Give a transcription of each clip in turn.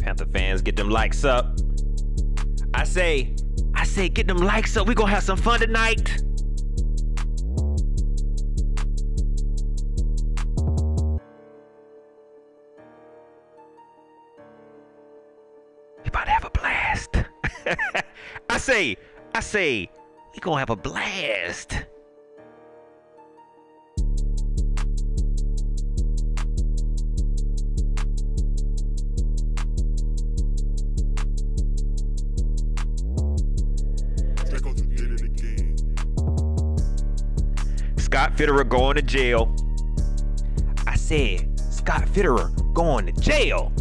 Panther fans, get them likes up. I say, get them likes up. We gonna have some fun tonight. We about to have a blast. I say, we gonna have a blast. Scott Fitterer going to jail. I said, Scott Fitterer going to jail.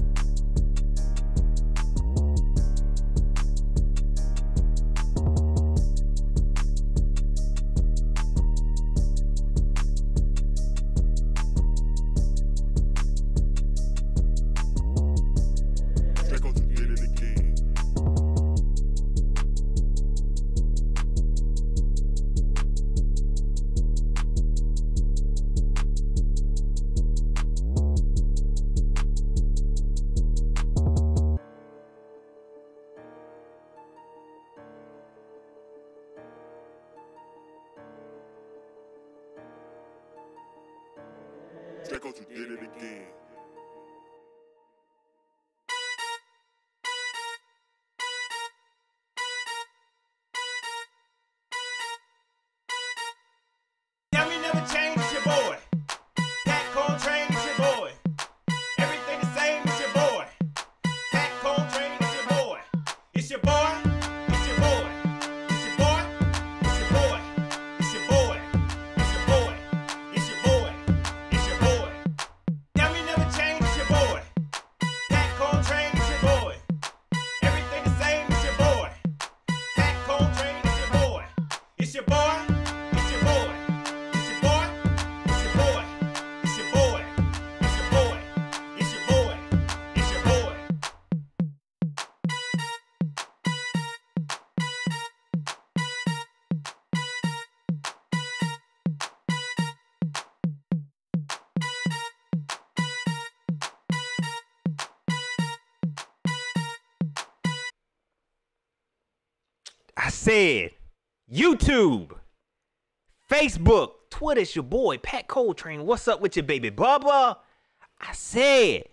Check out you did it again. Tell me never change, it's your boy. Pat Coltrane is your boy. Everything the same is your boy. Pat Coltrane is your boy. It's your boy. It's your boy. It's your boy. It's your boy. It's your boy. It's your boy. It's your boy. It's your boy. Tell me never change, it's your boy. Pat Coltrane is your boy. Everything the same is your boy. Pat Coltrane is your boy. It's your boy. It's your boy. It's your boy. It's your boy. It's your boy. It's your boy. It's your boy. It's your boy. I said, YouTube, Facebook, Twitter, it's your boy, Pat Coltrane. What's up with you, baby Bubba? I said,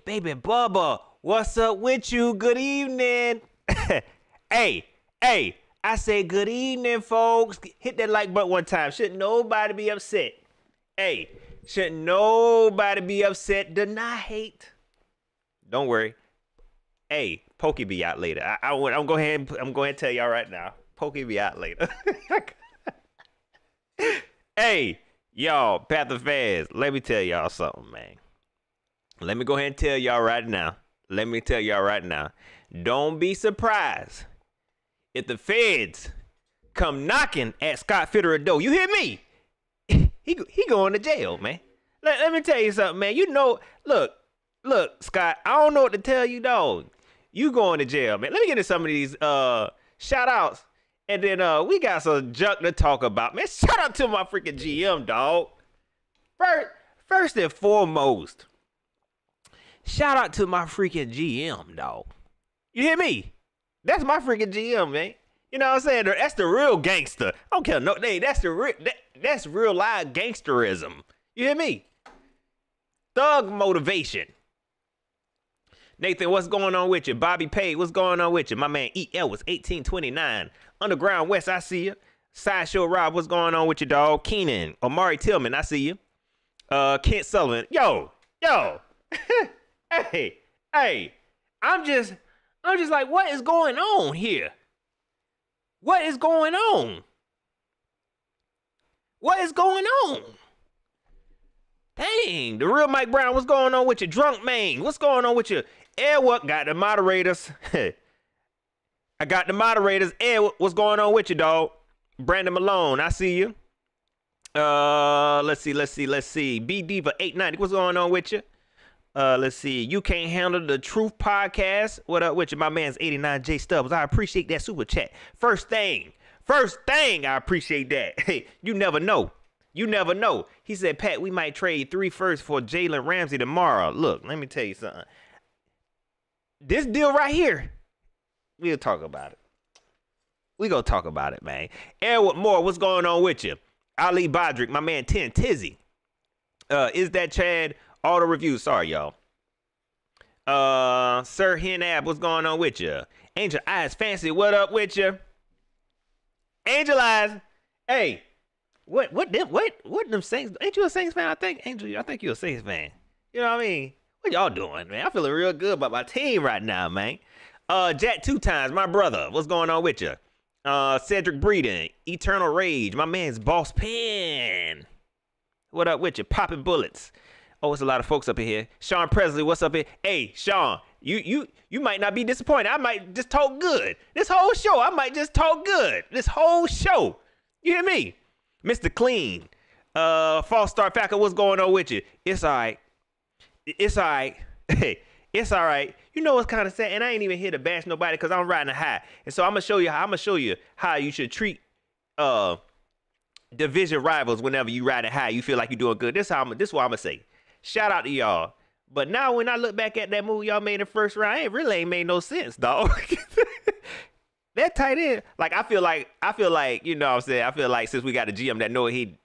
baby Bubba, what's up with you? Good evening. Hey, I say good evening, folks. Hit that like button one time. Shouldn't nobody be upset. Hey, shouldn't nobody be upset. Do not hate. Don't worry. Hey, Pokey be out later. I'm going to tell y'all right now. Pokey be out later. Hey, y'all, Panther fans, let me tell y'all something, man. Let me go ahead and tell y'all right now. Don't be surprised if the feds come knocking at Scott Fitterer door. You hear me? He going to jail, man. Let me tell you something, man. You know, look, Scott, I don't know what to tell you, dog. You going to jail, man. Let me get into some of these shout outs. And then we got some junk to talk about, man. Shout out to my freaking GM, dog. First and foremost, shout out to my freaking GM, dog. You hear me? That's my freaking GM, man. You know what I'm saying? That's the real gangster. I don't care no day. That's real live gangsterism. You hear me? Thug motivation. Nathan, what's going on with you? Bobby Pay, what's going on with you? My man EL was 1829. Underground West, I see you. Sideshow Rob, what's going on with you, dog? Keenan, Omari Tillman, I see you. Kent Sullivan, yo. hey, I'm just like, what is going on here? What is going on? What is going on? Dang, the real Mike Brown, what's going on with you? Drunk man, what's going on with you? Edward, got the moderators. I got the moderators. Edward, what's going on with you, dog? Brandon Malone, I see you. Let's see. B Diva 890, what's going on with you? Let's see. You Can't Handle the Truth podcast. What up with you? My man's 89J Stubbs. I appreciate that super chat. First thing, I appreciate that. Hey, you never know. He said, Pat, we might trade 3 firsts for Jalen Ramsey tomorrow. Look, let me tell you something. This deal right here, we'll talk about it. We gonna talk about it, man. Edward Moore, what's going on with you? Ali Bodrick, my man 10 Tizzy. Is that Chad? Auto review. Sorry, y'all. Sir Henab, what's going on with you? Angel Eyes Fancy, what up with you? Angel Eyes, hey, what them Saints? Ain't you a Saints fan? I think you're a Saints fan. You know what I mean? What y'all doing, man? I'm feeling real good about my team right now, man. Jack 2 times, my brother, what's going on with you? Cedric Breeden, Eternal Rage, my man's Boss Pen. What up with you? Popping Bullets. Oh, it's a lot of folks up in here. Sean Presley, what's up here? Hey, Sean, you might not be disappointed. I might just talk good. This whole show, I might just talk good. This whole show. You hear me? Mr. Clean. False Start Facker, what's going on with you? It's all right. Hey, it's all right. You know what's kind of sad? And I ain't even here to bash nobody because I'm riding a high. And so I'm gonna show you how you should treat division rivals whenever you ride a high. You feel like you're doing good. This is what I'm gonna say. Shout out to y'all. But now when I look back at that move y'all made in the first round, it really ain't made no sense, dog. That tight end, like I feel like, you know what I'm saying? I feel like since we got a GM that know what he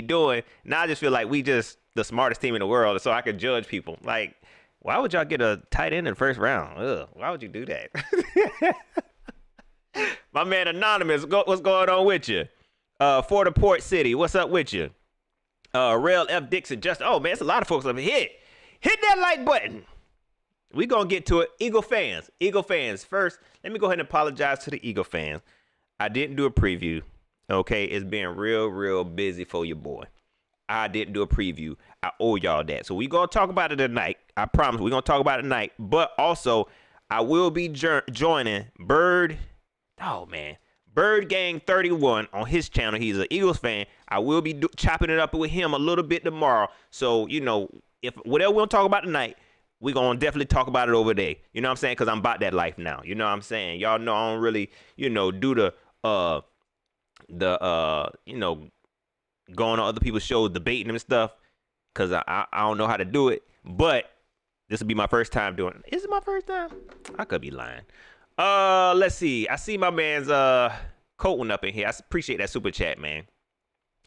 doing, now I just feel like we just the smartest team in the world, so I can judge people. Like, why would y'all get a tight end in the first round? Ugh, why would you do that? My man Anonymous, what's going on with you? For the Port City, what's up with you? Rail F. Dixon, oh man, it's a lot of folks up here. Hit that like button. We gonna get to it. Eagle fans. First, let me go ahead and apologize to the Eagle fans. I didn't do a preview. Okay, it's been real busy for your boy. I didn't do a preview. I owe y'all that. So we gonna talk about it tonight. I promise we're gonna talk about it tonight. But also, I will be joining Bird Gang 31 on his channel. He's an Eagles fan. I will be chopping it up with him a little bit tomorrow. So, you know, if whatever we'll talk about tonight, we're going to definitely talk about it over there. You know what I'm saying? Because I'm about that life now. You know what I'm saying? Y'all know I don't really, you know, do the you know, going on other people's shows, debating and stuff. Because I don't know how to do it. But this will be my first time doing it. Is it my first time? I could be lying. Let's see. I see my man's Colton up in here. I appreciate that super chat, man.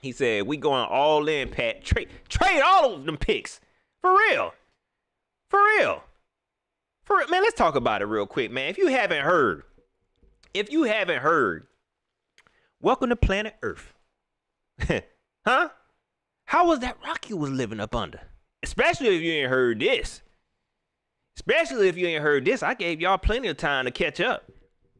He said, we going all in, Pat. Trade all of them picks. For real. Man, let's talk about it real quick, man. If you haven't heard, welcome to planet Earth. Huh? How was that rock you was living up under? Especially if you ain't heard this. I gave y'all plenty of time to catch up.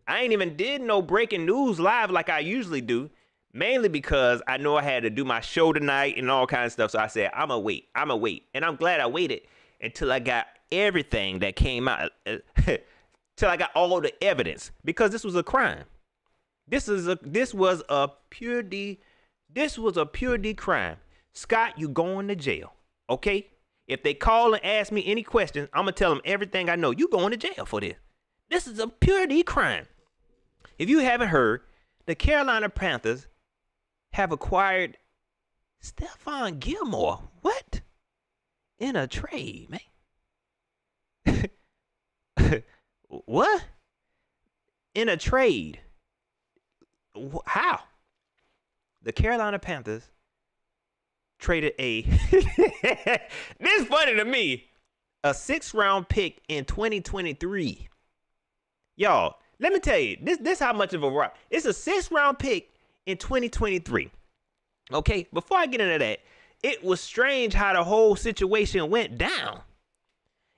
I ain't even did no breaking news live like I usually do. Mainly because I know I had to do my show tonight and all kinds of stuff. So I said, I'ma wait. And I'm glad I waited until I got everything that came out. Till I got all the evidence. Because this was a crime. This was a pure D crime. Scott, you going to jail. Okay? If they call and ask me any questions, I'm going to tell them everything I know. You going to jail for this. This is a pure D crime. If you haven't heard, the Carolina Panthers have acquired Stephon Gilmore. What? In a trade, man. What? In a trade. How? The Carolina Panthers traded a this is funny to me, a 6th-round pick in 2023. Y'all, let me tell you, this how much of a rock. It's a 6th-round pick in 2023. Okay, before I get into that, it was strange how the whole situation went down.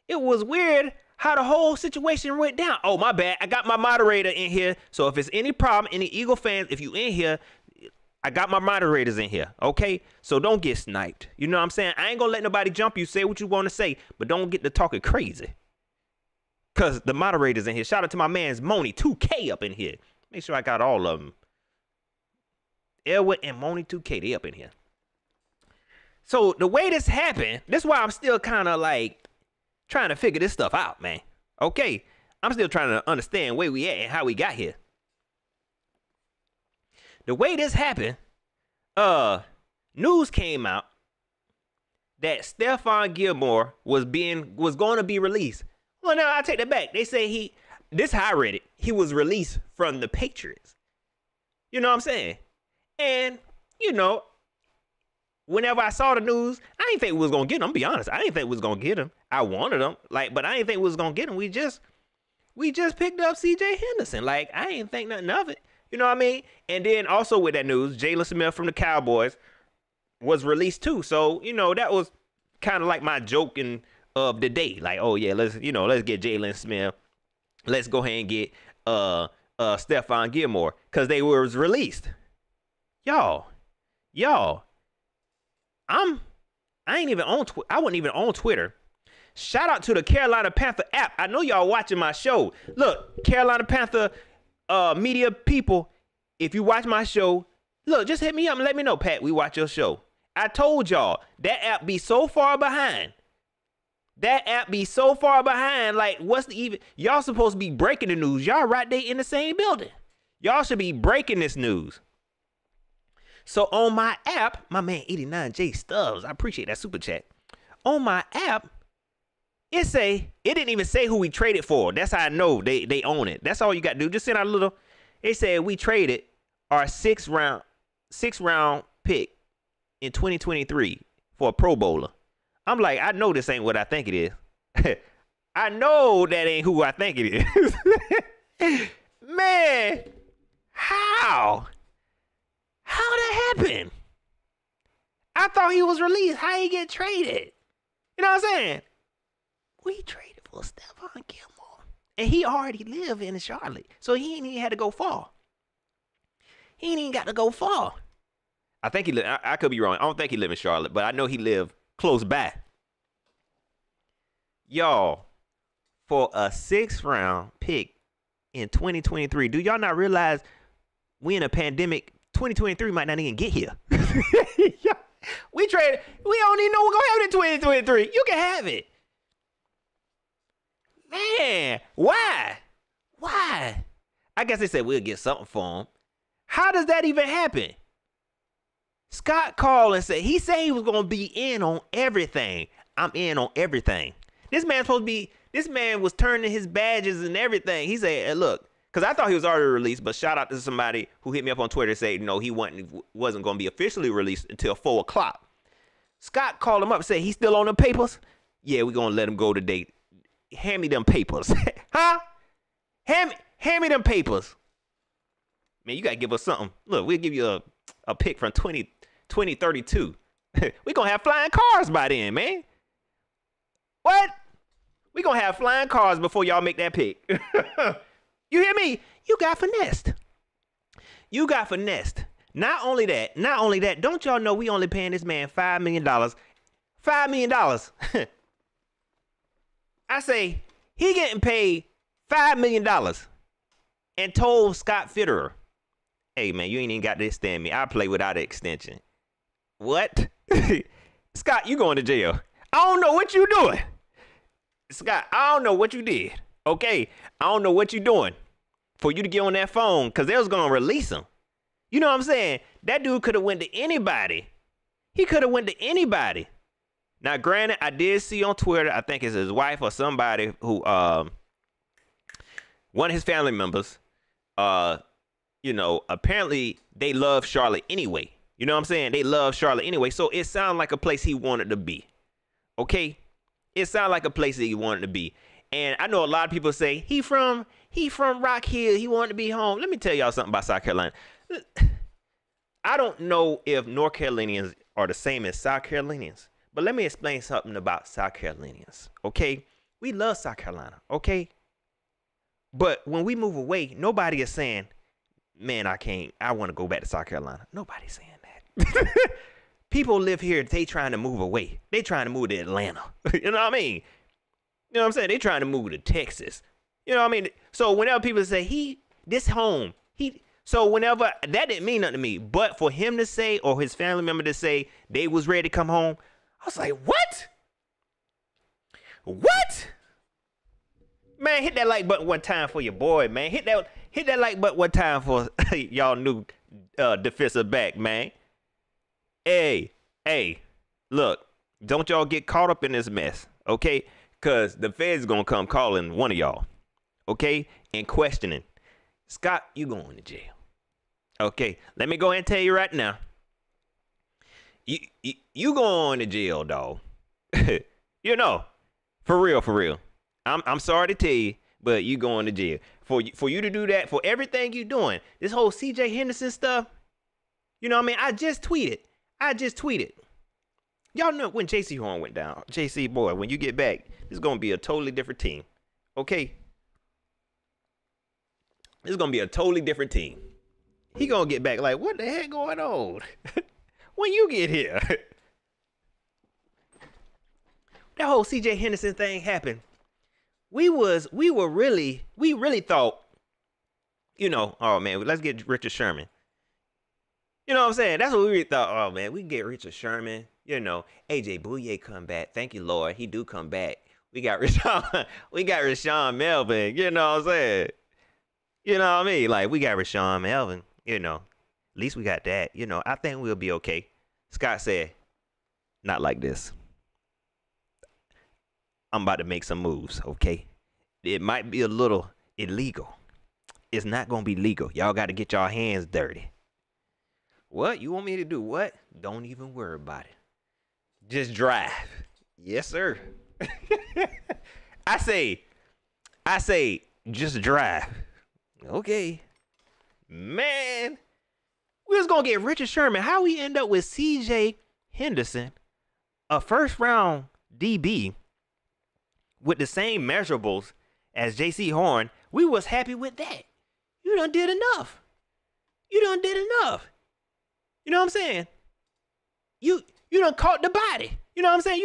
It was weird how the whole situation went down. Oh, my bad. I got my moderator in here. So if it's any problem, any Eagle fans, if you in here, I got my moderators in here. Okay? So don't get sniped. You know what I'm saying? I ain't gonna let nobody jump you. Say what you want to say, but don't get to talking crazy. Because the moderators in here. Shout out to my man's Moni 2K up in here. Make sure I got all of them. Elwood and Moni 2K, they up in here. So the way this happened, that's why I'm still kind of like trying to figure this stuff out, man. Okay? I'm still trying to understand where we at and how we got here. The way this happened, news came out that Stephon Gilmore was going to be released. Well, no, I take that back. They say this how I read it. He was released from the Patriots. You know what I'm saying? And, you know, whenever I saw the news, I didn't think we was going to get him. I'm be honest. I didn't think we was going to get him. I wanted him. But I didn't think we was going to get him. We just picked up C.J. Henderson. I didn't think nothing of it. You know what I mean? And then also with that news, Jalen Smith from the Cowboys was released too. So, you know, that was kind of like my joking of the day. Oh yeah, let's get Jalen Smith. Let's go ahead and get Stephon Gilmore. Cause they was released. Y'all. I wasn't even on Twitter. Shout out to the Carolina Panther app. I know y'all watching my show. Look, Carolina Panther media people, if you watch my show, look, just hit me up and let me know, Pat, we watch your show. I told y'all, that app be so far behind. What's the even? Y'all supposed to be breaking the news. Y'all right there in the same building. Y'all should be breaking this news. So on my app, my man 89J Stubbs, I appreciate that super chat. On my app, it didn't even say who we traded for. That's how I know they own it. That's all you got to do. Just send out a little. It said we traded our six round pick in 2023 for a Pro Bowler. I'm like, I know this ain't what I think it is. I know that ain't who I think it is. Man, how? How that happened? I thought he was released. How he get traded? You know what I'm saying? We traded for Stephon Gilmore. And he already lived in Charlotte. So he ain't even had to go far. He ain't even got to go far. I think he lived, I could be wrong. I don't think he lived in Charlotte, but I know he lived close by. Y'all, for a 6th round pick in 2023, do y'all not realize we in a pandemic? 2023 might not even get here. We traded. We don't even know we're going to have it in 2023. You can have it. Man, why? I guess they said we'll get something for him. How does that even happen? Scott called and said, he said he was going to be in on everything. I'm in on everything. This man was turning his badges and everything. He said, hey, look, because I thought he was already released, but shout out to somebody who hit me up on Twitter and said, no, he wasn't going to be officially released until 4 o'clock. Scott called him up and said, he's still on the papers? Yeah, we're going to let him go today. Hand me them papers. Huh? Hand me them papers. Man, you got to give us something. Look, we'll give you a pick from 2032. We're going to have flying cars by then, man. What? We're going to have flying cars before y'all make that pick. You hear me? You got finessed. Not only that, don't y'all know we only paying this man $5 million? $5 million. I say, he getting paid $5 million and told Scott Fitterer, hey, man, you ain't even got to extend me. I play without an extension. What? Scott, you going to jail. I don't know what you doing. Scott, I don't know what you did. Okay? I don't know what you doing for you to get on that phone because they was going to release him. You know what I'm saying? That dude could have went to anybody. He could have went to anybody. Now, granted, I did see on Twitter, I think it's his wife or somebody who, one of his family members, you know, apparently they love Charlotte anyway. You know what I'm saying? They love Charlotte anyway. So it sounded like a place he wanted to be. Okay? It sounded like a place that he wanted to be. And I know a lot of people say, he from Rock Hill. He wanted to be home. Let me tell y'all something about South Carolina. I don't know if North Carolinians are the same as South Carolinians, but let me explain something about South Carolinians, okay? We love South Carolina, okay? But when we move away, nobody is saying, man, I want to go back to South Carolina. Nobody's saying that. People live here, they trying to move away. They trying to move to Atlanta. You know what I mean? You know what I'm saying? They trying to move to Texas. You know what I mean? So whenever people say, this home, so whenever, that didn't mean nothing to me. But for him to say, or his family member to say, they was ready to come home, I was like, what? What? Man, hit that like button one time for your boy, man. Hit that like button one time for y'all new defensive back, man. Hey, look, don't y'all get caught up in this mess, okay? Because the feds gonna come calling one of y'all, okay? And questioning. Scott, you going to jail. Okay, let me go ahead and tell you right now. You going to jail, dog. You know, for real. I'm sorry to tell you, but you going to jail. For you to do that, for everything you doing, this whole CJ Henderson stuff, you know what I mean? I just tweeted. Y'all know when JC Horn went down. JC, boy, when you get back, it's going to be a totally different team. Okay? It's going to be a totally different team. He going to get back like, what the heck going on? When you get here. That whole CJ Henderson thing happened. We really thought, you know, oh man, let's get Richard Sherman. You know what I'm saying? That's what we really thought. Oh man, we can get Richard Sherman. You know, AJ Bouye come back. Thank you, Lord. He do come back. We got Rashawn Melvin. You know what I'm saying? You know what I mean? Like, we got Rashawn Melvin. You know, at least we got that. You know, I think we'll be okay. Scott said, not like this. I'm about to make some moves, okay? It might be a little illegal. It's not going to be legal. Y'all got to get y'all hands dirty. What? You want me to do what? Don't even worry about it. Just drive. Yes, sir. I say, just drive. Okay. Man, we was going to get Richard Sherman. How we end up with CJ Henderson, a first-round DB, with the same measurables as JC Horn? We was happy with that. You done did enough. You know what I'm saying? You done caught the body. You know what I'm saying?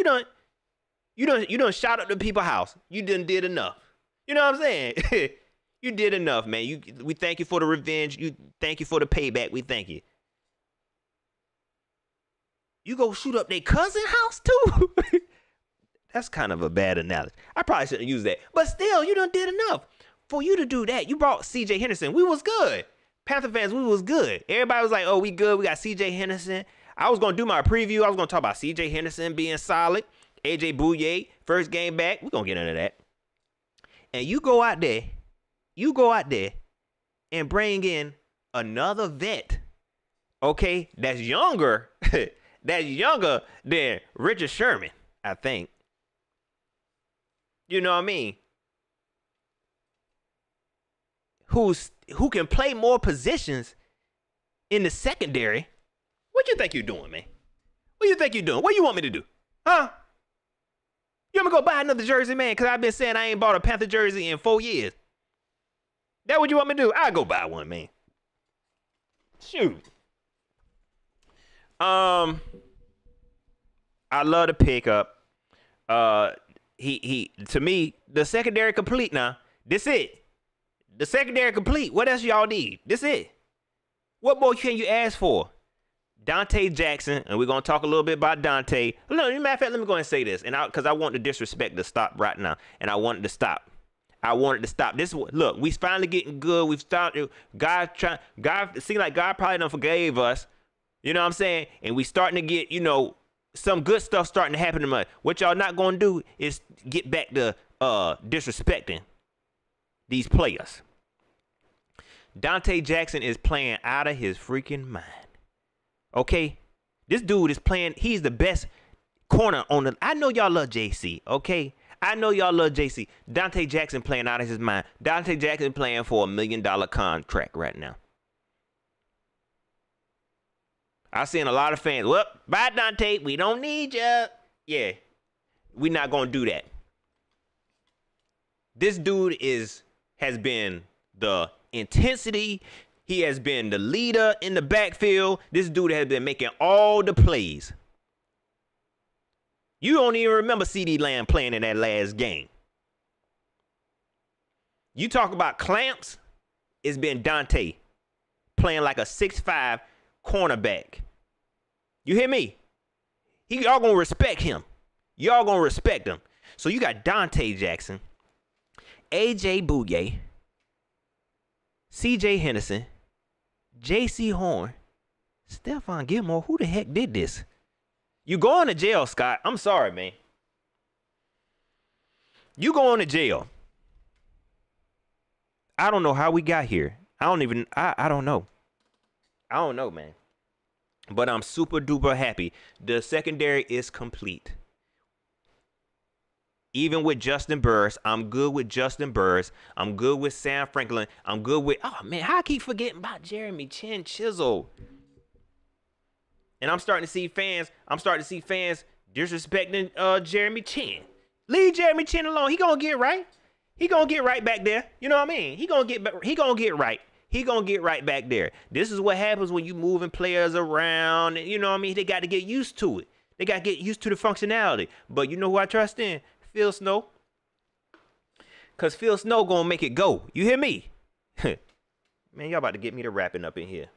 You done shot up the people's house. You done did enough. You know what I'm saying? You did enough, man. We thank you for the revenge. You thank you for the payback. We thank you. You go shoot up their cousin house too? That's kind of a bad analogy. I probably shouldn't use that. But still, you done did enough. For you to do that, you brought CJ Henderson. We was good. Panther fans, we was good. Everybody was like, oh, we good. We got CJ Henderson. I was going to do my preview. I was going to talk about CJ Henderson being solid. AJ Bouye, first game back. We're going to get into that. And you go out there and bring in another vet, okay, that's younger than Richard Sherman, I think. You know what I mean? Who can play more positions in the secondary. What you think you're doing, man? What you think you're doing? What you want me to do? Huh? You want me to go buy another jersey, man? Because I've been saying I ain't bought a Panther jersey in 4 years. That what you want me to do? I'll go buy one, man. Shoot. I love the pickup. He to me, the secondary complete now. This it. The secondary complete. What else y'all need? This it. What more can you ask for? Dante Jackson, and we're gonna talk a little bit about Dante. Look, matter of fact, let me go ahead and say this, and because I want the disrespect to stop right now, and I wanted to stop. This look, we finally getting good. We've started. God, it seems like God probably done forgave us. You know what I'm saying? And we starting to get, you know, some good stuff starting to happen to us. What y'all not gonna do is get back to disrespecting these players. Dante Jackson is playing out of his freaking mind. Okay? This dude is playing, he's the best corner on the, I know y'all love JC, okay? I know y'all love JC. Dante Jackson playing out of his mind. Dante Jackson playing for $1 million contract right now. I seen a lot of fans. Well, bye Dante. We don't need you. Yeah, we not gonna do that. This dude has been the intensity. He has been the leader in the backfield. This dude has been making all the plays. You don't even remember CeeDee Lamb playing in that last game. You talk about clamps, it's been Dante playing like a 6'5" cornerback. You hear me? Y'all gonna respect him. Y'all gonna respect him. So you got Dante Jackson, AJ Bouye, CJ Henderson, JC Horn, Stephon Gilmore. Who the heck did this? You going to jail, Scott. I'm sorry, man. You going to jail. I don't know how we got here. I don't know. I don't know, man. But I'm super duper happy. The secondary is complete. Even with Justin Burris, I'm good with Justin Burris. I'm good with Sam Franklin. I'm good with, oh man, how I keep forgetting about Jeremy Chisel. And I'm starting to see fans disrespecting Jeremy Chin. Leave Jeremy Chin alone. He gonna get right. He gonna get right back there. You know what I mean? He gonna get right. He gonna get right back there. This is what happens when you moving players around. You know what I mean? They got to get used to it. They got to get used to the functionality. But you know who I trust in? Phil Snow. Because Phil Snow gonna make it go. You hear me? Man, y'all about to get me to rapping up in here.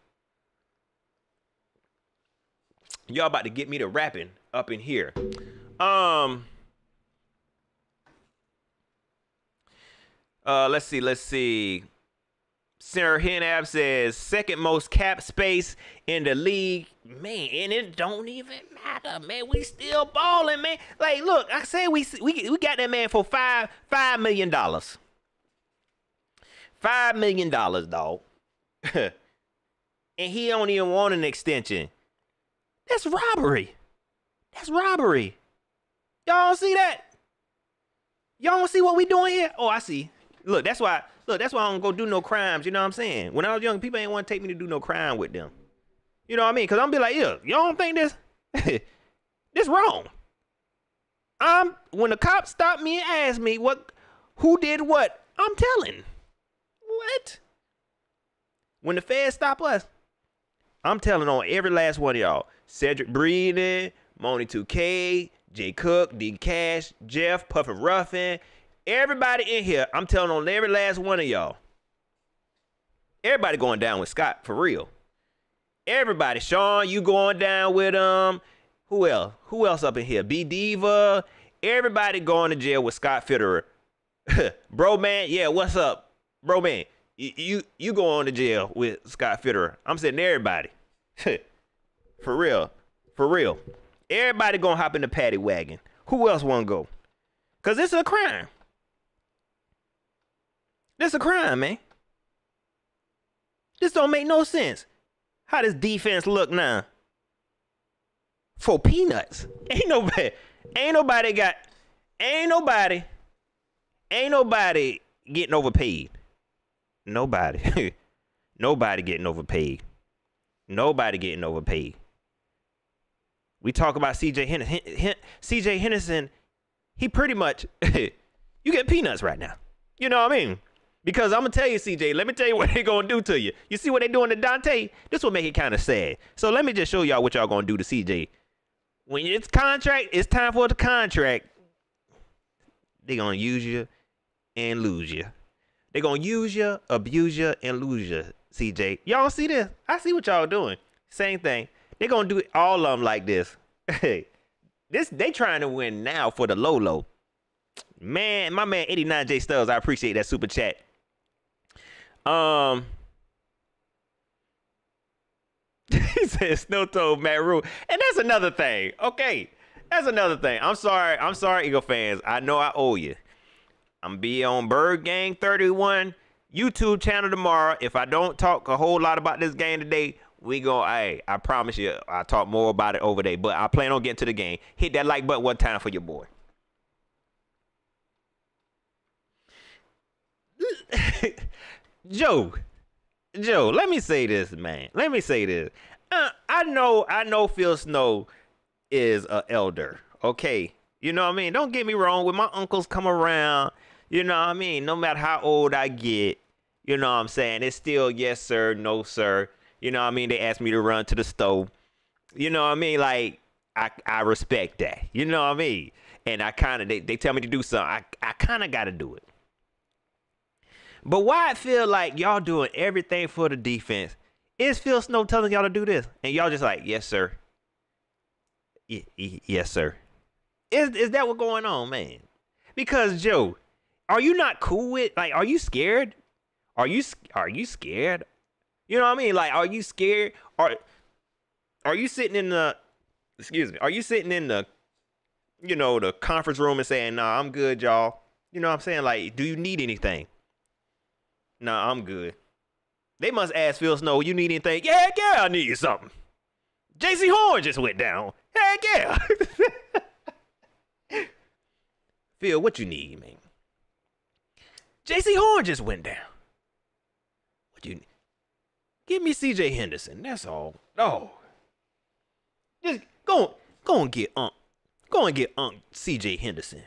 Y'all about to get me to rapping up in here. Let's see. Sarah Henab says second most cap space in the league. Man, and it don't even matter, man. We still balling, man. Like, look, I said we got that man for $5 million. $5 million, dog. And he don't even want an extension. That's robbery. That's robbery. Y'all don't see that? Y'all don't see what we doing here? Oh, I see. Look, that's why I don't go do no crimes. You know what I'm saying? When I was young, people ain't want to take me to do no crime with them. You know what I mean? Because I'm be like, yeah, y'all don't think this? This wrong. When the cops stop me and ask me who did what, I'm telling. What? When the feds stop us, I'm telling on every last one of y'all. Cedric Breeden, Moni 2K, Jay Cook, D Cash, Jeff, Puffin Ruffin, everybody in here, I'm telling on every last one of y'all. Everybody going down with Scott, for real. Everybody. Sean, you going down with who else? Who else up in here? B Diva. Everybody going to jail with Scott Fitterer. Bro, man, yeah, what's up? Bro, man, you going to jail with Scott Fitterer. I'm saying everybody. For real. For real. Everybody gonna hop in the paddy wagon. Who else wanna go? Cause it's a crime. This a crime, man. This don't make no sense. How does defense look now? For peanuts. Ain't nobody getting overpaid. Nobody. Nobody getting overpaid. Nobody getting overpaid. We talk about CJ Henderson. CJ Henderson, he pretty much, you get peanuts right now. You know what I mean? Because I'm going to tell you, CJ, let me tell you what they're going to do to you. You see what they're doing to Dante? This will make it kind of sad. So let me just show y'all what y'all going to do to CJ. When it's time for the contract, they're going to use you and lose you. They're going to use you, abuse you, and lose you, CJ. Y'all see this? I see what y'all doing. Same thing. They're going to do all of them like this. They trying to win now for the low. Man, my man 89J Stubbs, I appreciate that super chat. He said Snow told Matt Rule. And that's another thing. Okay. That's another thing. I'm sorry, Eagle fans. I know I owe you. I'm be on Bird Gang 31 YouTube channel tomorrow. If I don't talk a whole lot about this game today, I promise you, I'll talk more about it over there. But I plan on getting to the game. Hit that like button one time for your boy. Joe, let me say this, man. Let me say this. I I know Phil Snow is an elder, okay? You know what I mean? Don't get me wrong, when my uncles come around, you know what I mean? No matter how old I get, you know what I'm saying? It's still yes, sir, no, sir. You know what I mean? They ask me to run to the stove. You know what I mean? Like, I respect that. You know what I mean? And I kind of, they tell me to do something. I kind of got to do it. But why I feel like y'all doing everything for the defense? Is Phil Snow telling y'all to do this? And y'all just like, yes, sir. Yes, sir. Is that what's going on, man? Because, Joe, are you not cool with, like, are you scared? Are you scared? You know what I mean? Like, are you scared? Are you sitting in the, are you sitting in the, you know, the conference room and saying, nah, I'm good, y'all? You know what I'm saying? Like, do you need anything? Nah, I'm good. They must ask Phil Snow, you need anything? Yeah, I need something. J.C. Horn just went down. Heck yeah. Phil, what you need, man? J.C. Horn just went down. What you need? Give me C.J. Henderson. That's all. Oh. Just go and get Unc. Go and get Unc C.J. Henderson.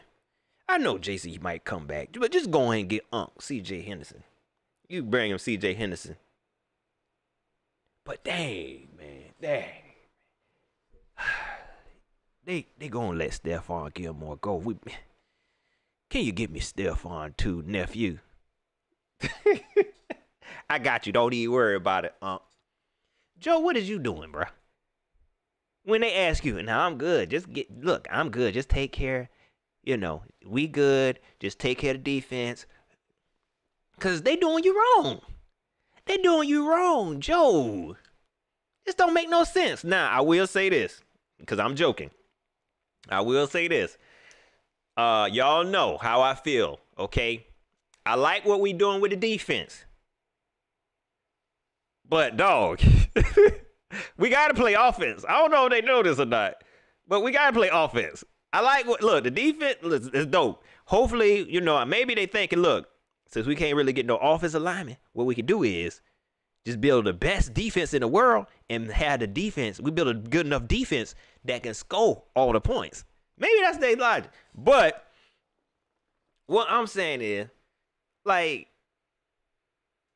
I know J.C. might come back, but just go ahead and get Unc C.J. Henderson. You bring him C.J. Henderson. But dang, man, dang. They gonna let Stephon Gilmore go. Can you get me Stephon too, nephew? I got you. Don't even worry about it, Joe, what is you doing, bro? When they ask you, now I'm good. Look, I'm good. Just take care. You know, we good. Just take care of the defense. Cause they doing you wrong. They doing you wrong, Joe. This don't make no sense. Now, I will say this, because I'm joking. I will say this. Y'all know how I feel, okay? I like what we doing with the defense. But, dog, we got to play offense. I don't know if they know this or not, but we got to play offense. I like look, the defense is dope. Hopefully, you know, maybe they thinking, look, since we can't really get no offensive lineman, what we can do is just build the best defense in the world and have the defense. We build a good enough defense that can score all the points. Maybe that's their logic. But what I'm saying is, like,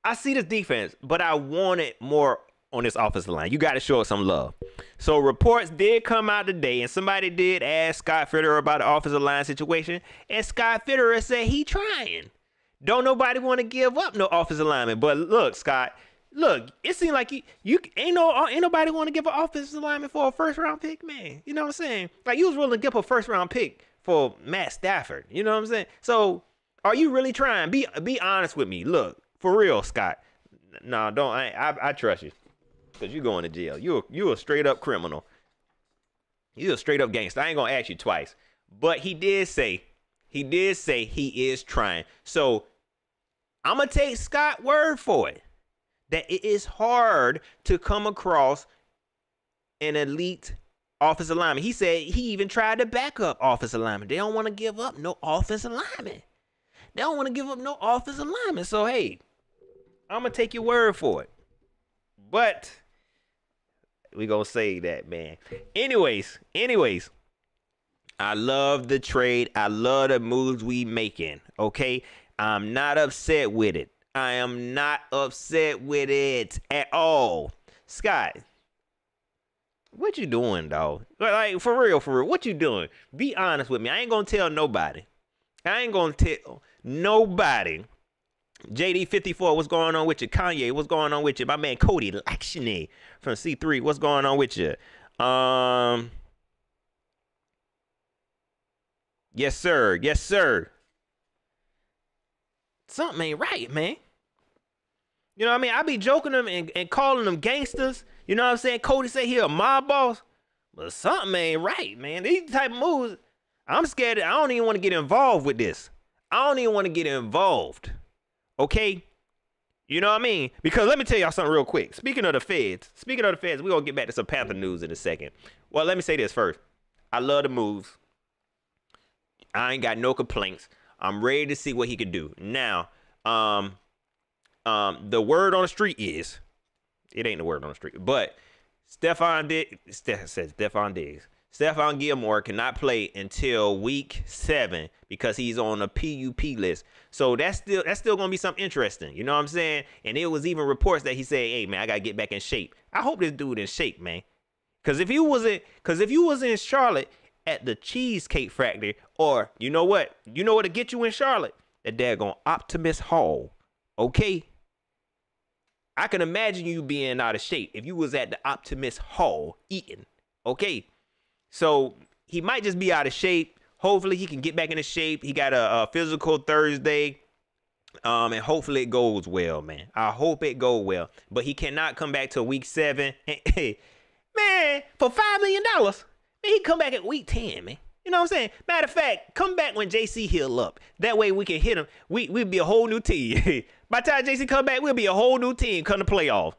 I see this defense, but I wanted more on this offensive line. You got to show us some love. So reports did come out today, and somebody did ask Scott Fitterer about the offensive line situation, and Scott Fitterer said he trying. Don't nobody want to give up no offensive lineman. But look, Scott, look, it seems like you ain't nobody want to give an offensive lineman for a first round pick, man. You know what I'm saying? Like, you was willing to give a first round pick for Matt Stafford. You know what I'm saying? So are you really trying? Be honest with me. Look, for real, Scott. No, don't. I trust you, because you going to jail. You a straight up criminal. You a straight up gangster. I ain't gonna ask you twice. But he did say he is trying. So I'm going to take Scott's word for it, that it is hard to come across an elite offensive lineman. He said he even tried to back up offensive lineman. They don't want to give up no offensive lineman. They don't want to give up no offensive lineman. So, hey, I'm going to take your word for it. But we going to say that, man. Anyways. I love the trade. I love the moves we making, okay? I'm not upset with it. I am not upset with it at all. Scott, what you doing, dog? Like, for real, what you doing? Be honest with me. I ain't gonna tell nobody. JD54, what's going on with you? Kanye, what's going on with you? My man Cody Lakshmi from C3, what's going on with you? Yes, sir. Something ain't right, man. You know what I mean? I be joking them and calling them gangsters. You know what I'm saying? Cody say he a mob boss. But something ain't right, man. These type of moves, I'm scared. I don't even want to get involved with this. I don't even want to get involved. Okay? You know what I mean? Because let me tell y'all something real quick. Speaking of the feds, we're going to get back to some Panther news in a second. Well, let me say this first. I love the moves. I ain't got no complaints. I'm ready to see what he could do. Now, the word on the street is, it ain't the word on the street, but Stephon Diggs. Stephon Gilmore cannot play until week 7 because he's on a PUP list. So that's still gonna be something interesting. You know what I'm saying? And it was even reports that he said, "Hey man, I gotta get back in shape." I hope this dude in shape, man. Cause if you was in Charlotte at the Cheesecake Factory, or you know what to get you in Charlotte? That daggone Optimus Hall. Okay. I can imagine you being out of shape if you was at the Optimus Hall eating. Okay. So he might just be out of shape. Hopefully he can get back into shape. He got a physical Thursday. And hopefully it goes well, man. I hope it goes well. But he cannot come back till week 7. Hey, man, for $5 million, man, he come back at week 10, man. You know what I'm saying? Matter of fact, come back when JC heal up. That way we can hit him. We'll be a whole new team. By the time JC come back, we'll be a whole new team come to playoff.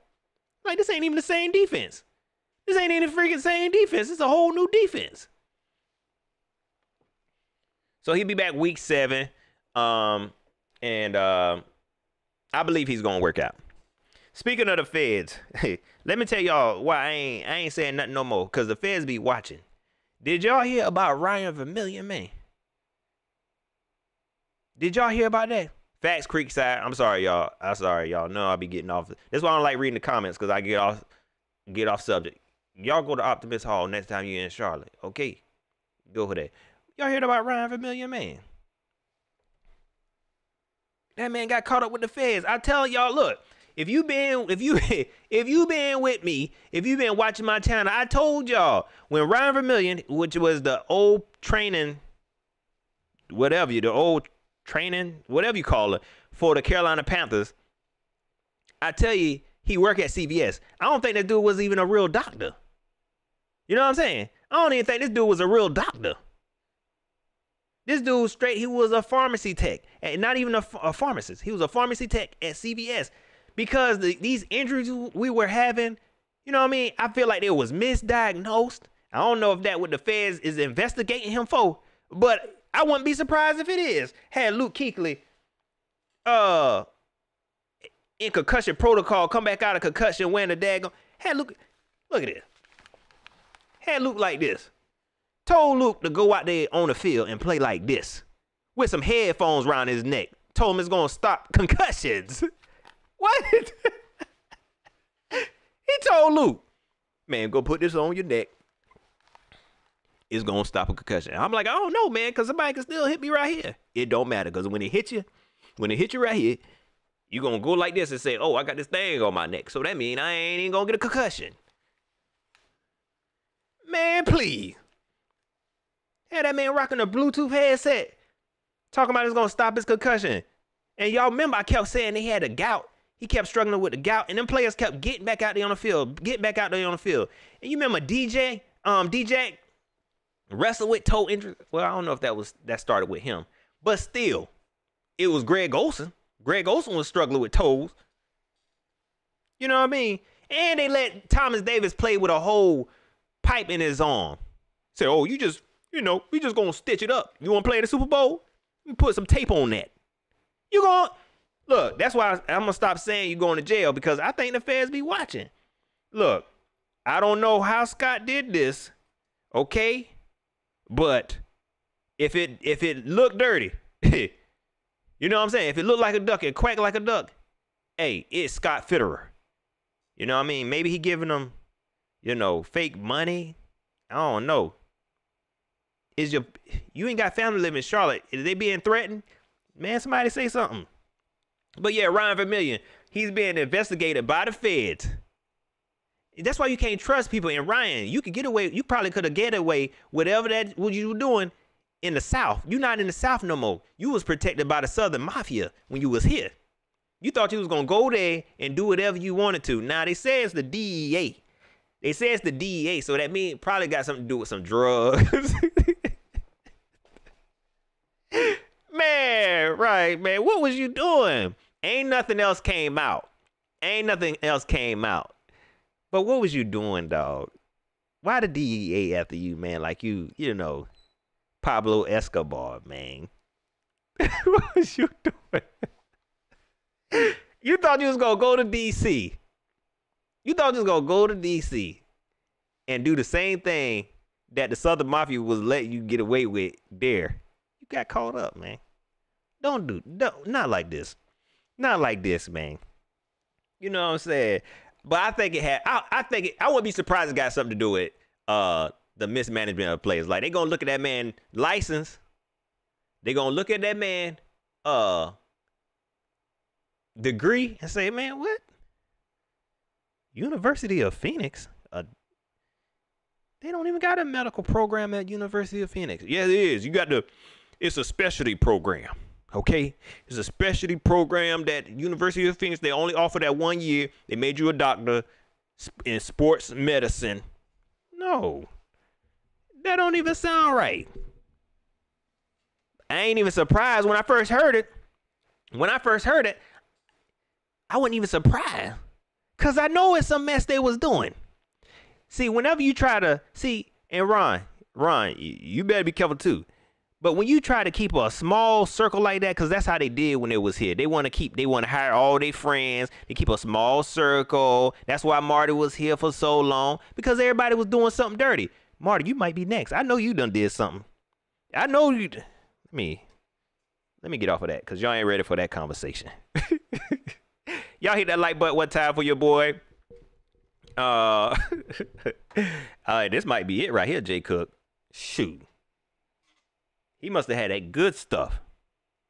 Like, this ain't even the same defense. This ain't even the freaking same defense. It's a whole new defense. So he'll be back week 7. I believe he's gonna work out. Speaking of the feds, hey, let me tell y'all why I ain't saying nothing no more, because the feds be watching. Did y'all hear about Ryan Vermillion, man? Did y'all hear about that? Facts Creekside. I'm sorry, y'all. No, I'll be getting off. That's why I don't like reading the comments, because I get off subject. Y'all go to Optimus Hall next time you're in Charlotte. Okay. Go for that. Y'all heard about Ryan Vermillion, man? That man got caught up with the feds. I tell y'all, look, if you been with me, if you been watching my channel, I told y'all when Ryan Vermillion, which was the old training, whatever you call it, for the Carolina Panthers, I tell you, he worked at CVS. I don't think that dude was even a real doctor. You know what I'm saying? I don't even think this dude was a real doctor. This dude he was a pharmacy tech, and not even a pharmacist. He was a pharmacy tech at CVS. Because these injuries we were having, you know what I mean? I feel like it was misdiagnosed. I don't know if that what the feds is investigating him for, but I wouldn't be surprised if it is. Had Luke Kuechly, in concussion protocol, come back out of concussion wearing a daggone. Had Luke, look at this. Had Luke like this. Told Luke to go out there on the field and play like this, with some headphones around his neck. Told him it's gonna stop concussions. What? He told Luke, man, go put this on your neck. It's gonna stop a concussion. I'm like, I don't know, man, because somebody can still hit me right here. It don't matter, because when it hit you right here, you gonna go like this and say, oh, I got this thing on my neck. So that means I ain't even gonna get a concussion. Man, please. Had that man rocking a Bluetooth headset, talking about it's gonna stop his concussion. And y'all remember I kept saying he had a gout. He kept struggling with the gout, and them players kept getting back out there on the field, And you remember DJ wrestled with toe injury. Well, I don't know if that started with him, but still, it was Greg Olsen. Greg Olsen was struggling with toes. You know what I mean? And they let Thomas Davis play with a whole pipe in his arm. Say, oh, we just gonna stitch it up. You want to play in the Super Bowl? You put some tape on that. You gonna look, that's why I'm gonna stop saying you're going to jail, because I think the feds be watching. Look, I don't know how Scott did this, okay? But if it looked dirty, you know what I'm saying? If it looked like a duck, it quacked like a duck, hey, it's Scott Fitterer. You know what I mean? Maybe he giving them, fake money. I don't know. You ain't got family living in Charlotte. Is they being threatened? Man, somebody say something. But yeah, Ryan Vermillion, he's being investigated by the feds. That's why you can't trust people. And Ryan, you probably could have get away what you were doing in the South. You're not in the South no more. You was protected by the Southern Mafia when you was here. You thought you was gonna go there and do whatever you wanted to. Now they say it's the DEA. So that means probably got something to do with some drugs. Man, right, man. What was you doing? Ain't nothing else came out. But what was you doing, dog? Why the DEA after you, man? Like you Pablo Escobar, man. What was you doing? You thought you was gonna go to DC. and do the same thing that the Southern Mafia was letting you get away with there. You got caught up, man. Not like this. Not like this, man. You know what I'm saying? But I think it had, I wouldn't be surprised it got something to do with the mismanagement of players. Like, they gonna look at that man license. They gonna look at that man degree and say, man, what? University of Phoenix? They don't even got a medical program at University of Phoenix. Yeah, it is. It's a specialty program. Okay? It's a specialty program that University of Phoenix, they only offer that 1 year. They made you a doctor in sports medicine. No. That don't even sound right. I ain't even surprised when I first heard it. I wasn't even surprised. Because I know it's some mess they was doing. See, whenever you try to, and Ron, you better be careful too. But when you try to keep a small circle like that, because that's how they did when it was here. They want to hire all their friends. They keep a small circle. That's why Marty was here for so long, because everybody was doing something dirty. Marty, you might be next. I know you done did something. I know you. Let me get off of that, because y'all ain't ready for that conversation. Y'all hit that like button one time for your boy. This might be it right here, Jay Cook. Shoot. He must have had that good stuff.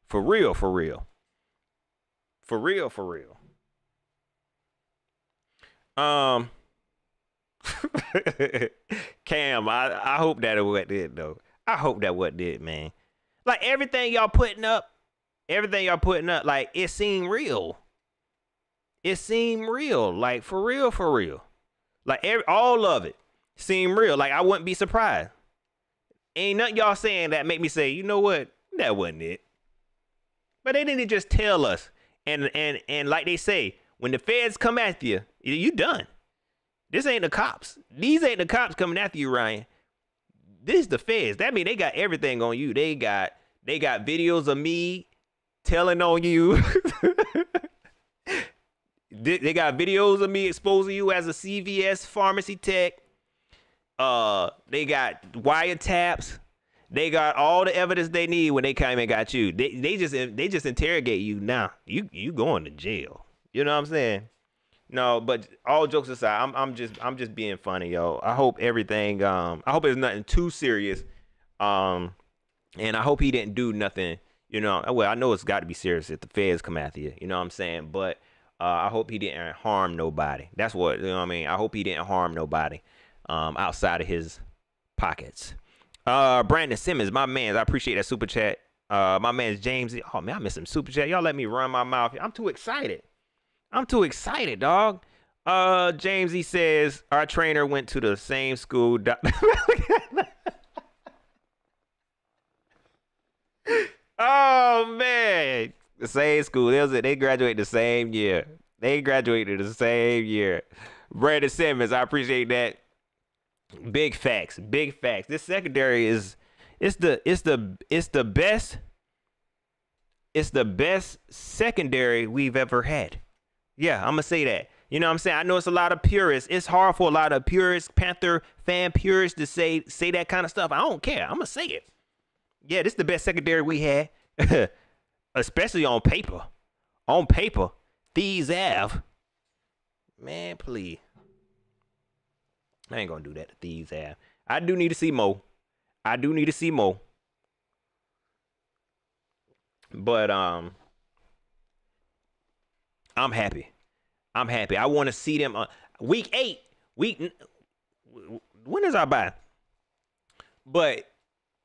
For real, for real. For real, for real. Cam, I hope that what did though. I hope that what did, man. Like everything y'all putting up, like it seemed real. It seemed real, like for real, for real. Like all of it seemed real. Like I wouldn't be surprised. Ain't nothing y'all saying that make me say, you know what, that wasn't it. But they didn't just tell us. And like they say, when the feds come after you, you done. This ain't the cops. These ain't the cops coming after you, Ryan. This is the feds. That mean they got everything on you. They got videos of me telling on you. They got videos of me exposing you as a CVS pharmacy tech. They got wiretaps. They got all the evidence they need when they came and got you. They just interrogate you now. You going to jail. You know what I'm saying? No, but all jokes aside, I'm just being funny, yo. I hope everything. I hope it's nothing too serious. And I hope he didn't do nothing. You know, well, I know it's got to be serious if the feds come after you. You know what I'm saying? But I hope he didn't harm nobody. That's what, you know what I mean? I hope he didn't harm nobody outside of his pockets. Brandon Simmons, my man, I appreciate that super chat. My man's James. Oh man, I missed some super chat. Y'all let me run my mouth. I'm too excited. Dog. James, he says our trainer went to the same school. Oh man, the same school. They graduated the same year. Brandon Simmons, I appreciate that. Big facts. This secondary is the best secondary we've ever had. Yeah, I'm gonna say that. You know what I'm saying? I know it's a lot of purists. It's hard for a lot of purists, Panther fan purists to say that kind of stuff. I don't care. I'm gonna say it. Yeah, this is the best secondary we had. Especially on paper. Thieves Ave. Man, please. I ain't gonna do that to Thieves Ave. I do need to see more. But I'm happy. I want to see them week 8. When is our bye? But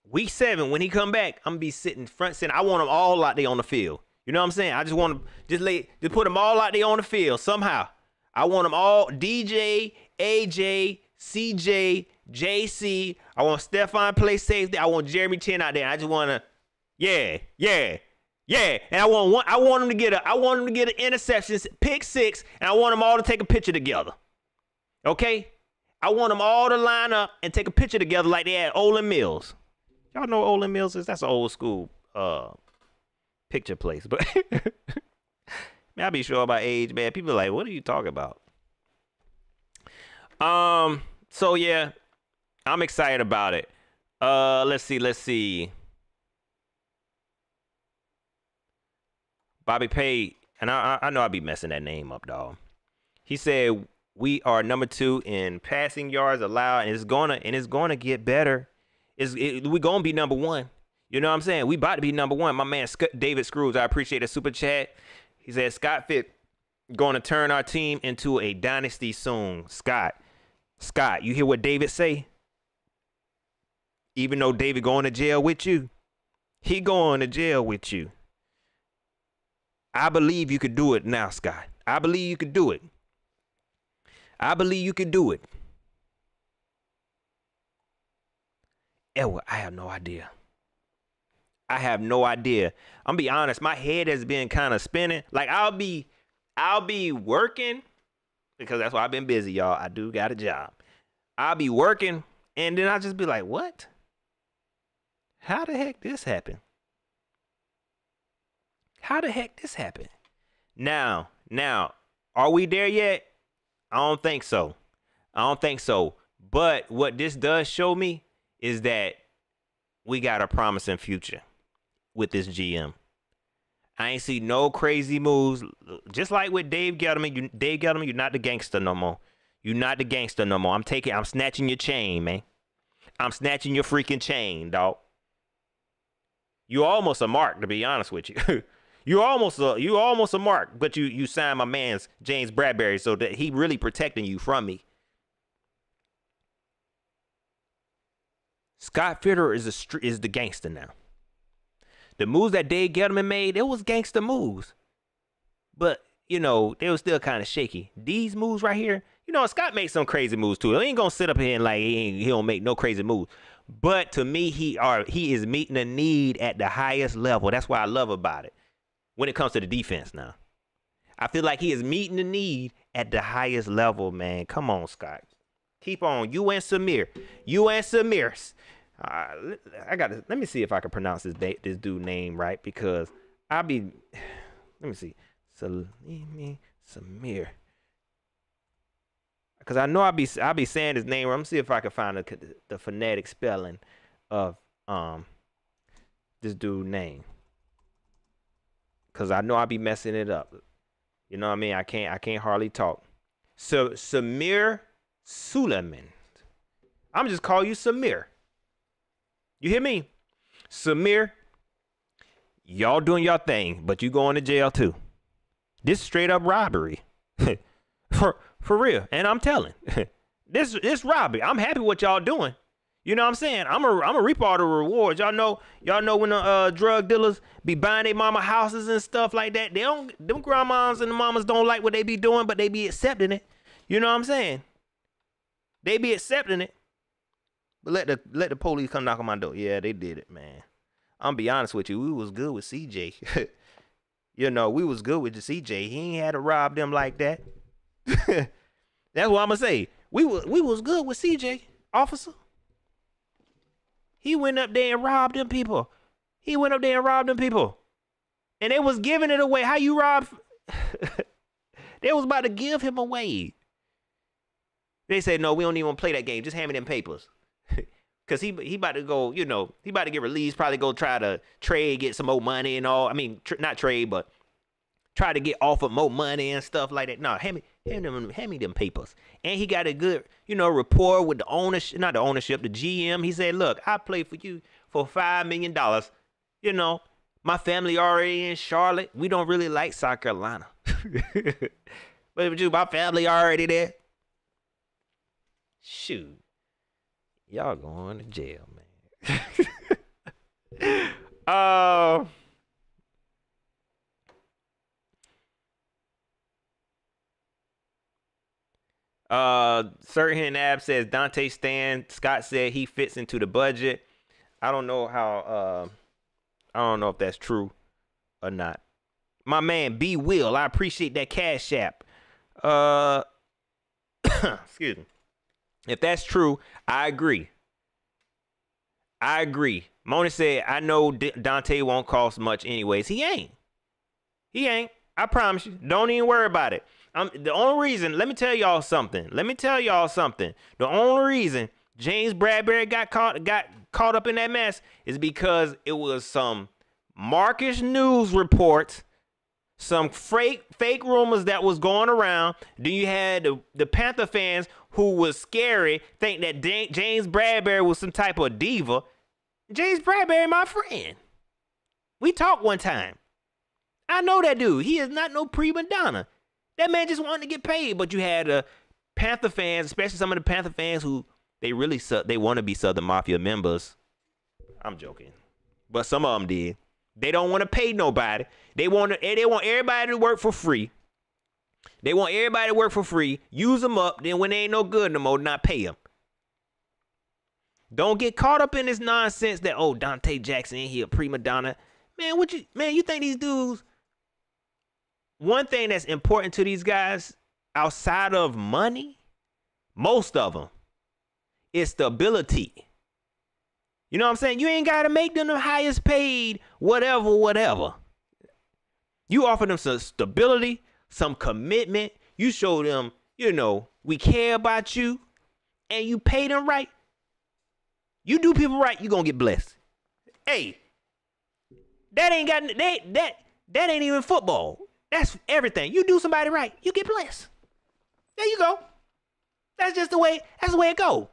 week 7, when he come back, I'm gonna be sitting front center. I want them all out there on the field. You know what I'm saying? I just want to just put them all out there on the field somehow. I want them all. DJ, AJ, CJ, JC. I want Stephon play safety. I want Jeremy Chin out there. I just want to, yeah. And I want them to get an interception, pick 6, and I want them all to take a picture together. Okay? I want them all to line up and take a picture together like they had Olin Mills. Y'all know what Olin Mills is? That's an old school picture place. But man, I be sure about age, man. People are like, what are you talking about? So yeah, I'm excited about it. Let's see. Bobby Pay, and I know I'll be messing that name up, dog. He said we are number 2 in passing yards allowed, and it's gonna get better. We gonna be number 1. You know what I'm saying? We about to be number 1. My man David Screws, I appreciate the super chat. He said Scott Fit going to turn our team into a dynasty soon. Scott, you hear what David say? Even though David going to jail with you, he going to jail with you. I believe you could do it now, Scott. I believe you could do it. I believe you could do it. Edward, I have no idea. I have no idea. I'm gonna be honest, my head has been kind of spinning. Like I'll be working, because that's why I've been busy, y'all. I do got a job. I'll be working, and then I'll just be like, what? How the heck this happened? How the heck this happened? Now, are we there yet? I don't think so. But what this does show me is that we got a promising future with this GM. I ain't see no crazy moves. Just like with Dave Gettleman, you're not the gangster no more. You're not the gangster no more. I'm snatching your chain, man. I'm snatching your freaking chain, dog. You almost a mark, to be honest with you. You almost a mark, but you signed my man's James Bradbury, so that he really protecting you from me. Scott Fitter is the gangster now. The moves that Dave Gettleman made, it was gangster moves. But, you know, they were still kind of shaky. These moves right here, you know, Scott makes some crazy moves too. He ain't gonna sit up here and like he don't make no crazy moves. But to me, he is meeting a need at the highest level. That's what I love about it. When it comes to the defense now, I feel like he is meeting the need at the highest level, man. Come on, Scott. Keep on. You and Samir. Let me see if I can pronounce this dude name right, because let me see. Samir. Because I know I'll be saying his name. I'm gonna see if I can find the phonetic spelling of this dude's name. Because I know I'll be messing it up. You know what I mean? I can't hardly talk. So Samir Suleiman. I'm just call you Samir. You hear me? Samir, y'all doing your thing, but you going to jail too. This is straight up robbery. for real. And I'm telling. This robbery. I'm happy what y'all doing. You know what I'm saying? I'm a reap all the rewards. Y'all know when the drug dealers be buying their mama houses and stuff like that. Them grandmas and the mamas don't like what they be doing, but they be accepting it. You know what I'm saying? They be accepting it. But let the police come knock on my door. Yeah, they did it, man. I'm be honest with you. We was good with CJ. You know, we was good with the CJ. He ain't had to rob them like that. That's what I'm gonna say. We was good with CJ, officer. He went up there and robbed them people. And they was giving it away. How you rob? They was about to give him away. They said, no, we don't even want to play that game. Just hand me them papers. Because he about to go, you know, he about to get released, probably go try to trade, get some more money and all. I mean, not trade, but try to get offered more money and stuff like that. No, hand me them papers. And he got a good, you know, rapport with the ownership, not the ownership, the GM. He said, look, I play for you for $5 million. You know, my family already in Charlotte. We don't really like South Carolina. But my family already there. Shoot. Y'all going to jail, man. Certain Ab says Dante Stan. Scott said he fits into the budget. I don't know how. I don't know if that's true or not. My man B Will, I appreciate that cash app. Excuse me. If that's true, I agree. Mona said, I know Dante won't cost much anyways. He ain't. I promise you. Don't even worry about it. The only reason, let me tell y'all something. The only reason James Bradbury got caught up in that mess is because it was some Marcus News reports, some fake rumors that was going around. Then you had the Panther fans who was scary, think that James Bradbury was some type of diva. James Bradbury, my friend. We talked one time. I know that dude. He is not no prima donna. That man just wanted to get paid. But you had Panther fans, especially some of the Panther fans who they want to be Southern Mafia members. I'm joking, but some of them did. They don't want to pay nobody. They want everybody to work for free. Use them up. Then when they ain't no good no more, not pay them. Don't get caught up in this nonsense that Dante Jackson in here prima donna. Man, you think these dudes? One thing that's important to these guys outside of money, most of them, is stability. You know what I'm saying? You ain't got to make them the highest paid, whatever. You offer them some stability, some commitment. You show them, we care about you, and you pay them right. You do people right, you gonna get blessed. Hey, that ain't even football. That's everything. You do somebody right, you get blessed. There you go. That's the way it go.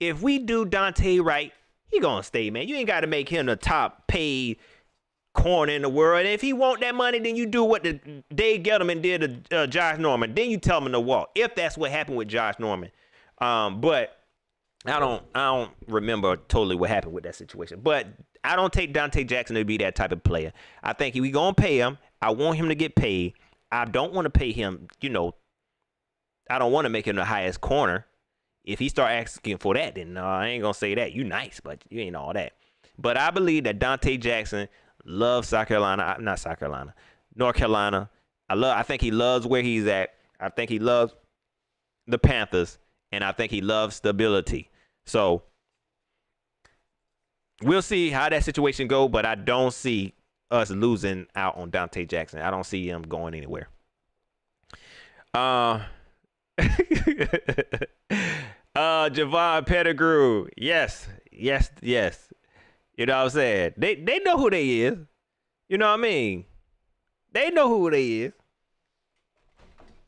If we do Dante right, he gonna stay, man. You ain't got to make him the top paid corner in the world. And if he want that money, then you do what the Dave Gettleman did to Josh Norman. Then you tell him to walk. If that's what happened with Josh Norman, but I don't remember totally what happened with that situation. But I don't take Dante Jackson to be that type of player. I think we gonna pay him. I want him to get paid. I don't want to pay him. I don't want to make him the highest corner. If he start asking for that, then I ain't gonna say that. You nice, but you ain't all that. But I believe that Dante Jackson loves North Carolina. I think he loves where he's at. I think he loves the Panthers, and I think he loves stability. So we'll see how that situation go, but I don't see us losing out on Dante Jackson. I don't see him going anywhere. Javon Pettigrew. Yes. You know what I'm saying? They know who they is. You know what I mean? They know who they is.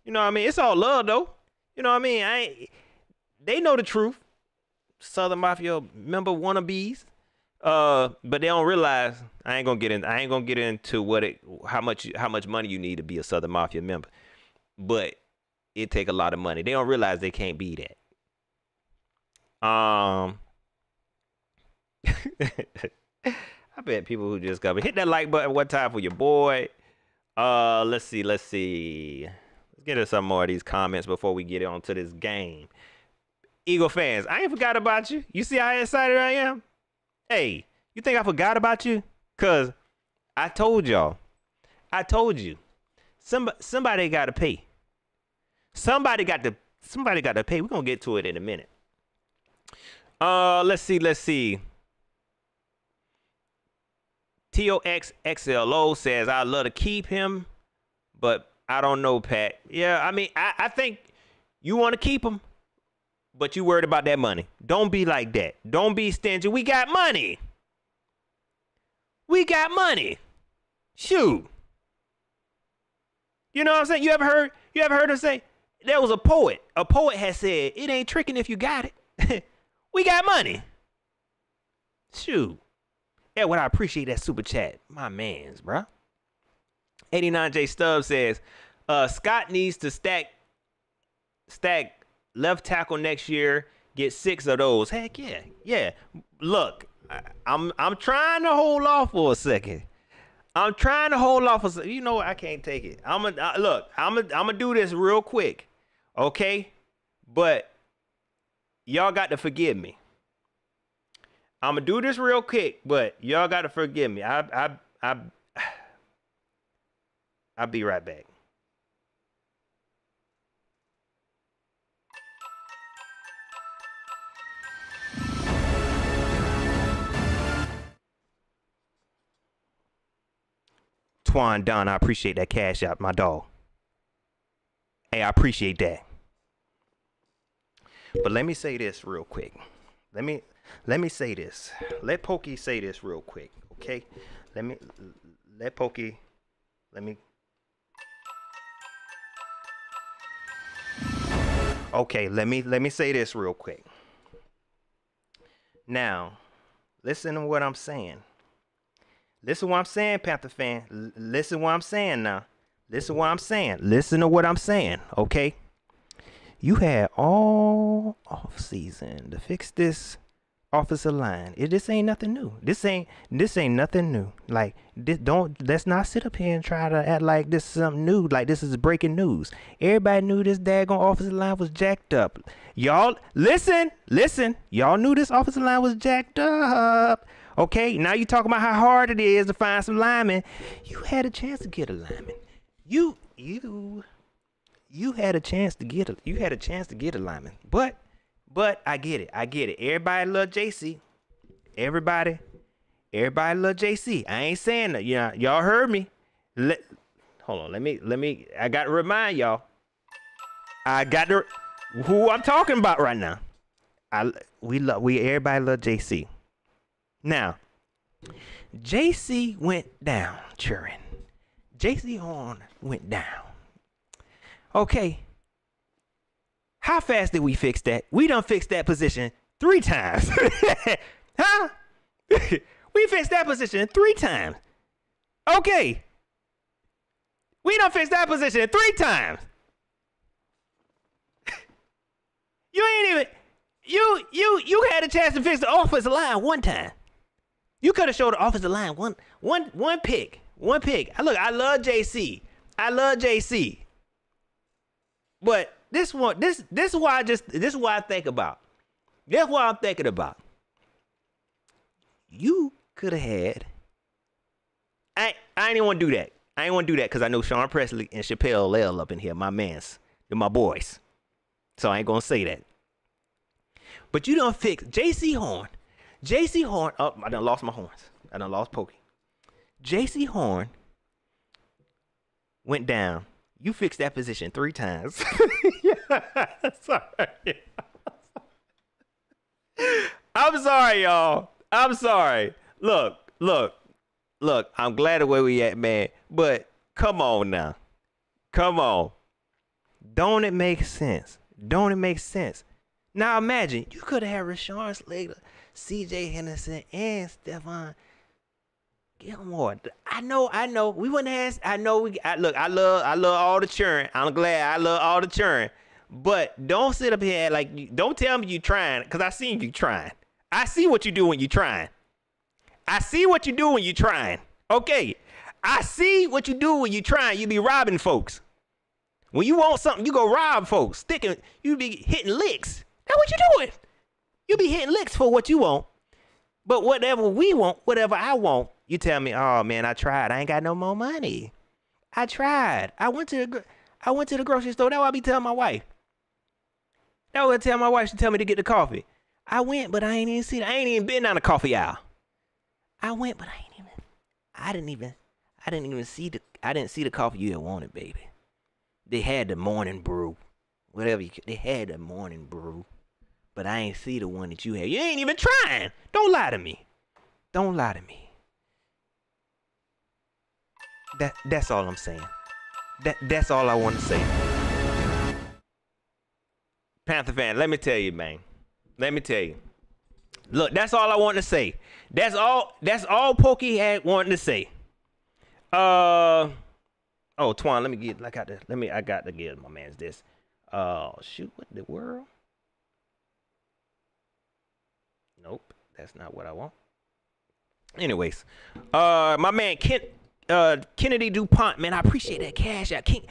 You know what I mean? It's all love though. You know what I mean? They know the truth. Southern Mafia member wannabes. But they don't realize I ain't gonna get into how much money you need to be a Southern Mafia member. But it take a lot of money. They don't realize they can't be that. I bet people who just got hit that like button one time for your boy. Let's see. Let's get into some more of these comments before we get on to this game. Eagle fans, I ain't forgot about you. You see how excited I am? Hey, you think I forgot about you? Cause I told you. Somebody got to pay. Somebody got to pay. We're gonna get to it in a minute. Let's see. TOXXLO says I'd love to keep him, but I don't know, Pat. Yeah, I mean, I think you want to keep him, but you worried about that money. Don't be like that. Don't be stingy. We got money. Shoot. You know what I'm saying? You ever heard her say, there was a poet. A poet has said, it ain't tricking if you got it. We got money. Shoot. Yeah, I appreciate that super chat. My mans, bruh. 89J Stubbs says, Scott needs to stack left tackle next year. Get 6 of those. Heck yeah. Yeah. Look, I'm trying to hold off for a second. You know what? I can't take it. I'm gonna do this real quick. Okay? But y'all got to forgive me. I'm gonna do this real quick, but y'all got to forgive me. I'll be right back. Twan Don, I appreciate that cash out, my dog. Hey, I appreciate that. But let me say this real quick. Let me say this. Let Pokey say this real quick, okay? Let Pokey. Okay, let me say this real quick. Now, listen to what I'm saying. Listen to what I'm saying, Panther fan. Listen to what I'm saying now. Listen to what I'm saying. Listen to what I'm saying, okay? You had all off season to fix this offensive line. This ain't nothing new. This ain't nothing new. Like, let's not sit up here and try to act like this is something new, like this is breaking news. Everybody knew this daggone offensive line was jacked up. Y'all listen. Y'all knew this offensive line was jacked up. Okay, now you talking about how hard it is to find some linemen. You had a chance to get a lineman. You had a chance to get a lineman. But I get it. Everybody love JC. Everybody love JC. I ain't saying that. Yeah, y'all heard me. Hold on. Let me. I got to remind y'all. Who I'm talking about right now. Everybody love JC. Now, JC went down, Churin. JC Horn went down. Okay. How fast did we fix that? We done fixed that position 3 times. Huh? We fixed that position 3 times. Okay. We done fixed that position 3 times. You ain't even, you had a chance to fix the offensive line 1 time. You could have showed the offensive line one pick. Look, I love JC. But this is what I think about. That's what I'm thinking about. You could have had. I ain't even want to do that. Because I know Sean Presley and Chappelle L up in here, my mans. They're my boys. So I ain't gonna say that. But you done fix JC Horn. Oh, I done lost my horns. I done lost Pokey. JC Horn went down. You fixed that position 3 times. Sorry. I'm sorry, y'all. I'm sorry. Look. I'm glad the way we at, man. But come on now. Come on. Don't it make sense? Now imagine, you could have had Rashawn Slater, CJ Henderson, and Stephon Gilmore. I know. We wouldn't have. I love all the churn. I'm glad I love all the churn. But don't sit up here like don't tell me you trying, because I seen you trying. I see what you do when you trying. Okay. I see what you do when you trying. You be robbing folks. When you want something, you go rob folks. You be hitting licks. That's what you doing. You be hitting licks for what you want. But whatever we want, whatever I want, you tell me, oh man, I tried. I ain't got no more money. I tried. I went to the grocery store. That's what I be telling my wife. That's what I tell my wife. She tell me to get the coffee. I went, but I ain't even been down the coffee aisle. I went, but I didn't see the coffee you had wanted, baby. They had the morning brew. They had the morning brew. But I ain't see the one that you had. You ain't even trying. Don't lie to me. That's all I'm saying. That's all I want to say. Panther fan, let me tell you, man. Look, that's all I want to say. That's all Pokey had wanting to say. Oh, Twan, I got to give my man's this. Shoot, what the world? Nope, that's not what I want. Anyways, my man Kennedy DuPont, man, I appreciate that cash out. King,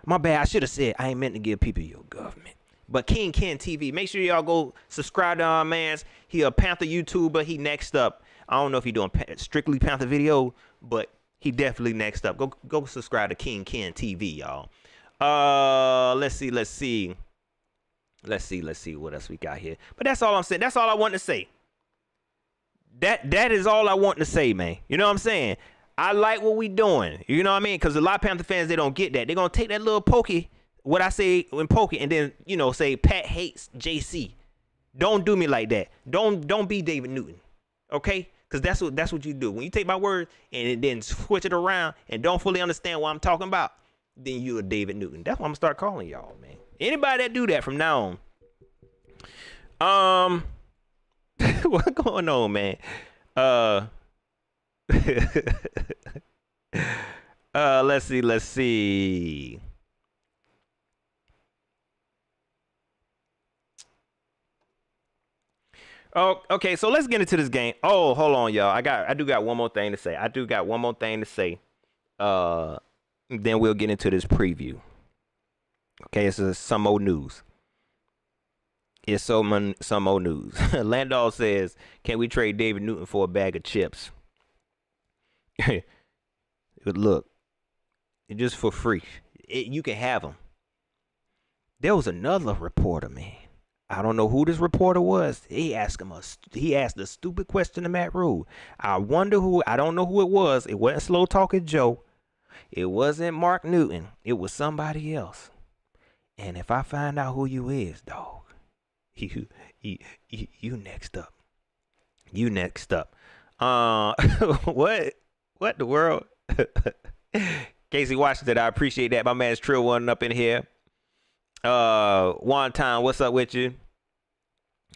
my bad. I should have said I ain't meant to give people your government. But King Ken TV, make sure y'all go subscribe to our man's. He a Panther YouTuber. He next up. I don't know if he doing strictly Panther video, but he definitely next up. Go subscribe to King Ken TV, y'all. Let's see what else we got here. But that's all I'm saying. That's all I want to say. That is all I want to say, man. You know what I'm saying? I like what we doing. You know what I mean? Because a lot of Panther fans, they don't get that. They're going to take that little pokey, what I say in pokey, and then, you know, say Pat hates JC. Don't do me like that. Don't be David Newton. Okay? Because that's what you do. When you take my words and then switch it around and don't fully understand what I'm talking about, then you're David Newton. That's what I'm going to start calling y'all, man. Anybody that do that from now on. What's going on, man? Let's see. Oh, okay, so let's get into this game. Oh, hold on, y'all. I do got one more thing to say. Then we'll get into this preview. Okay, this is some old news. It's some old news. Landau says, "Can we trade David Newton for a bag of chips?" Look, just for free. You can have them. There was another reporter, man. I don't know who this reporter was. He asked a stupid question to Matt Rule. I don't know who it was. It wasn't Slow Talking Joe. It wasn't Mark Newton. It was somebody else. And if I find out who you is, dog, you next up. You next up. What the world? Casey Washington, I appreciate that. My man's Trill one up in here. One time, what's up with you?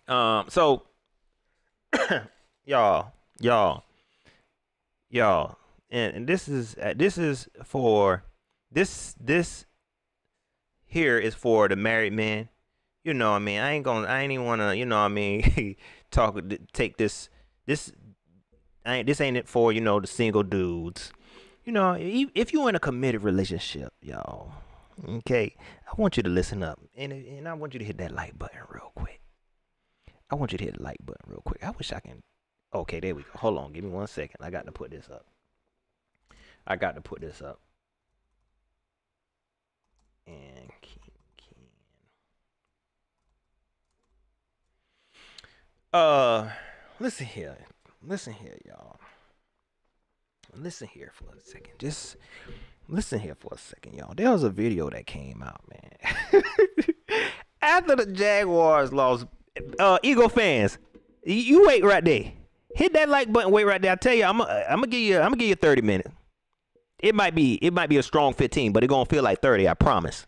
So y'all, and this is for this here is for the married men. You know what I mean? I ain't even wanna, you know what I mean, take this ain't it for, you know, the single dudes. You know, if you're in a committed relationship, y'all, okay, I want you to listen up, and I want you to hit that like button real quick. I wish I can. Okay, there we go. Hold on, give me 1 second. I got to put this up. And listen here, y'all. Listen here for a second. Just listen here for a second, y'all. There was a video that came out, man. After the Jaguars lost, Eagle fans, you wait right there. Hit that like button. Wait right there. I tell you, I'm gonna give you 30 minutes. It might be a strong 15, but it's gonna feel like 30. I promise.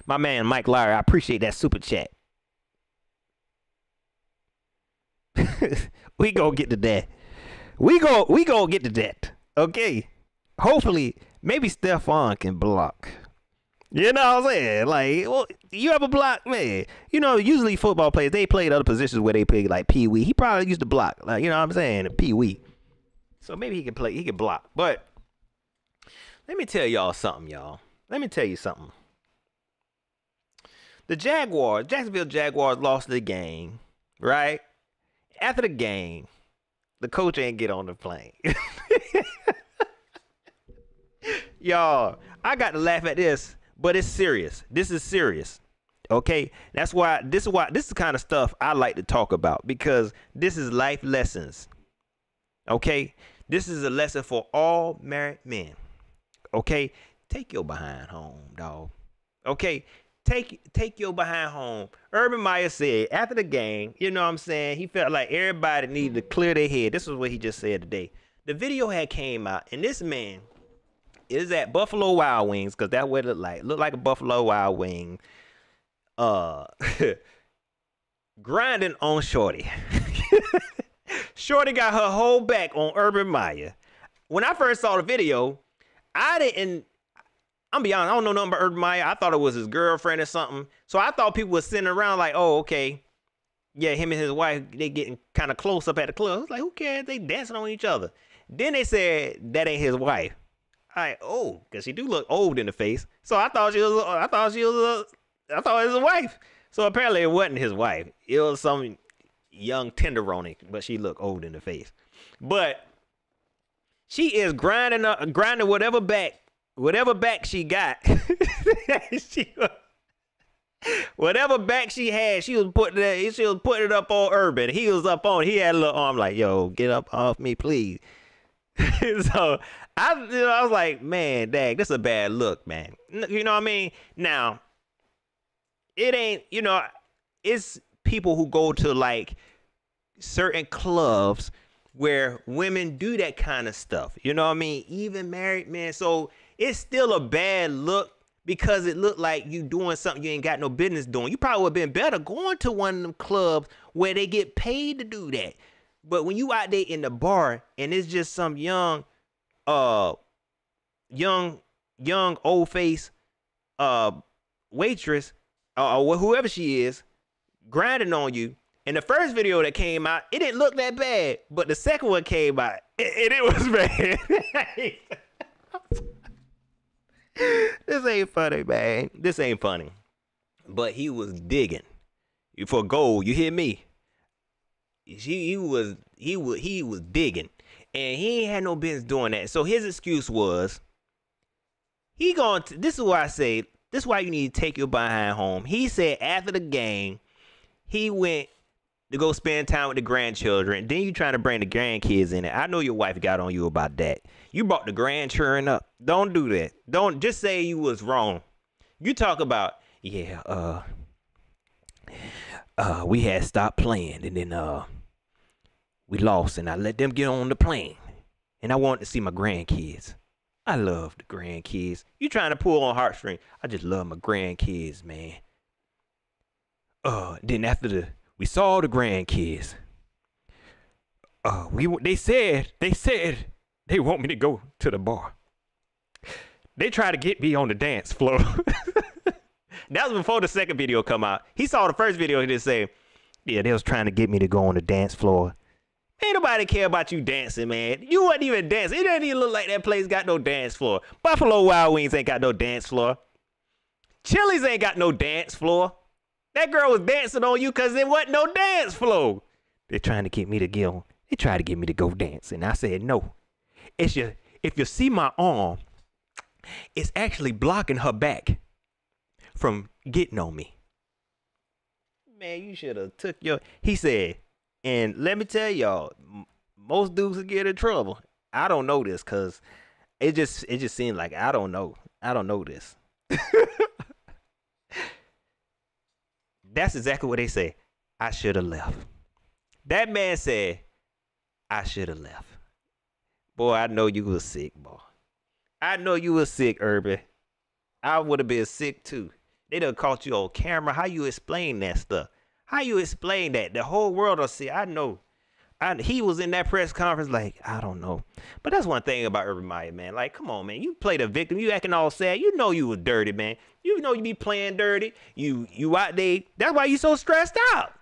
My man Mike Lyer, I appreciate that super chat. We gonna get to that. We gonna get to that. Okay. Hopefully, maybe Stephon can block. You know what I'm saying? Like, well, you ever block, man? You know, usually football players, they played other positions where they play like Pee Wee. He probably used to block, like, you know what I'm saying? Pee Wee. So maybe he can block. But let me tell y'all something, y'all. Let me tell you something. The Jacksonville Jaguars lost the game, right? After the game, the coach ain't get on the plane. Y'all, I got to laugh at this, but it's serious. This is serious. Okay? This is the kind of stuff I like to talk about, because this is life lessons. Okay? This is a lesson for all married men. Okay? Take your behind home, dog. Okay? Take your behind home. Urban Meyer said after the game, you know what I'm saying, he felt like everybody needed to clear their head. This is what he just said today. The video had came out, and this man is at Buffalo Wild Wings, because that's what it looked like. Looked like a Buffalo Wild Wing. Grinding on Shorty. Shorty got her whole back on Urban Meyer. When I first saw the video, I'm be honest, I don't know nothing about Urban Meyer. I thought it was his girlfriend or something. So I thought people were sitting around like, oh, okay. Yeah, him and his wife, they getting kind of close up at the club. I was like, who cares? They dancing on each other. Then they said that ain't his wife. Because she do look old in the face. So I thought it was his wife. So apparently it wasn't his wife. It was some young tenderoni, but she looked old in the face. But she is grinding whatever back she got. Whatever back she had, she was putting it up on Urban. He was up on. He had a little arm like, yo, get up off me, please. So I was like, man, dang, this is a bad look, man. You know what I mean? Now, it ain't, it's people who go to like certain clubs where women do that kind of stuff. You know what I mean? Even married men. So it's still a bad look because it looked like you doing something you ain't got no business doing. You probably would have been better going to one of them clubs where they get paid to do that. But when you out there in the bar and it's just some young old face waitress or whoever she is grinding on you, and the first video that came out, it didn't look that bad, but the second one came out and it was bad. This ain't funny, man. This ain't funny. But he was digging for gold. You hear me? He was digging, and he ain't had no business doing that. So his excuse was, this is why I say, this is why you need to take your behind home. He said after the game, he went to go spend time with the grandchildren. Then you trying to bring the grandkids in it. I know your wife got on you about that. You brought the grandchildren up. Don't do that. Don't just say you was wrong. You talk about, yeah, we had stopped playing, and then we lost, and I let them get on the plane, and I wanted to see my grandkids. I love the grandkids. You trying to pull on heartstring? I just love my grandkids, man. Then after we saw the grandkids, they said they want me to go to the bar. They tried to get me on the dance floor. That was before the second video come out. He saw the first video, he just said, yeah, they was trying to get me to go on the dance floor. Ain't nobody care about you dancing, man. You wasn't even dancing. It doesn't even look like that place got no dance floor. Buffalo Wild Wings ain't got no dance floor. Chili's ain't got no dance floor. That girl was dancing on you because there wasn't no dance floor. They're trying to get me to get on. They tried to get me to go dance, and I said no. It's just, if you see my arm, it's actually blocking her back from getting on me. Man, you should have took your... He said, and let me tell y'all, most dudes will get in trouble. I don't know this because it just seemed like I don't know this. That's exactly what they say. I should have left. That man said, I should have left. Boy, I know you was sick, boy. I know you was sick, Urban. I would have been sick too. They done caught you on camera. How you explain that stuff? How you explain that? The whole world will see. I know. He was in that press conference like, I don't know. But that's one thing about Urban Meyer, man. Like, come on, man. You play the victim. You acting all sad. You know you was dirty, man. You know you be playing dirty. You out there. That's why you so stressed out.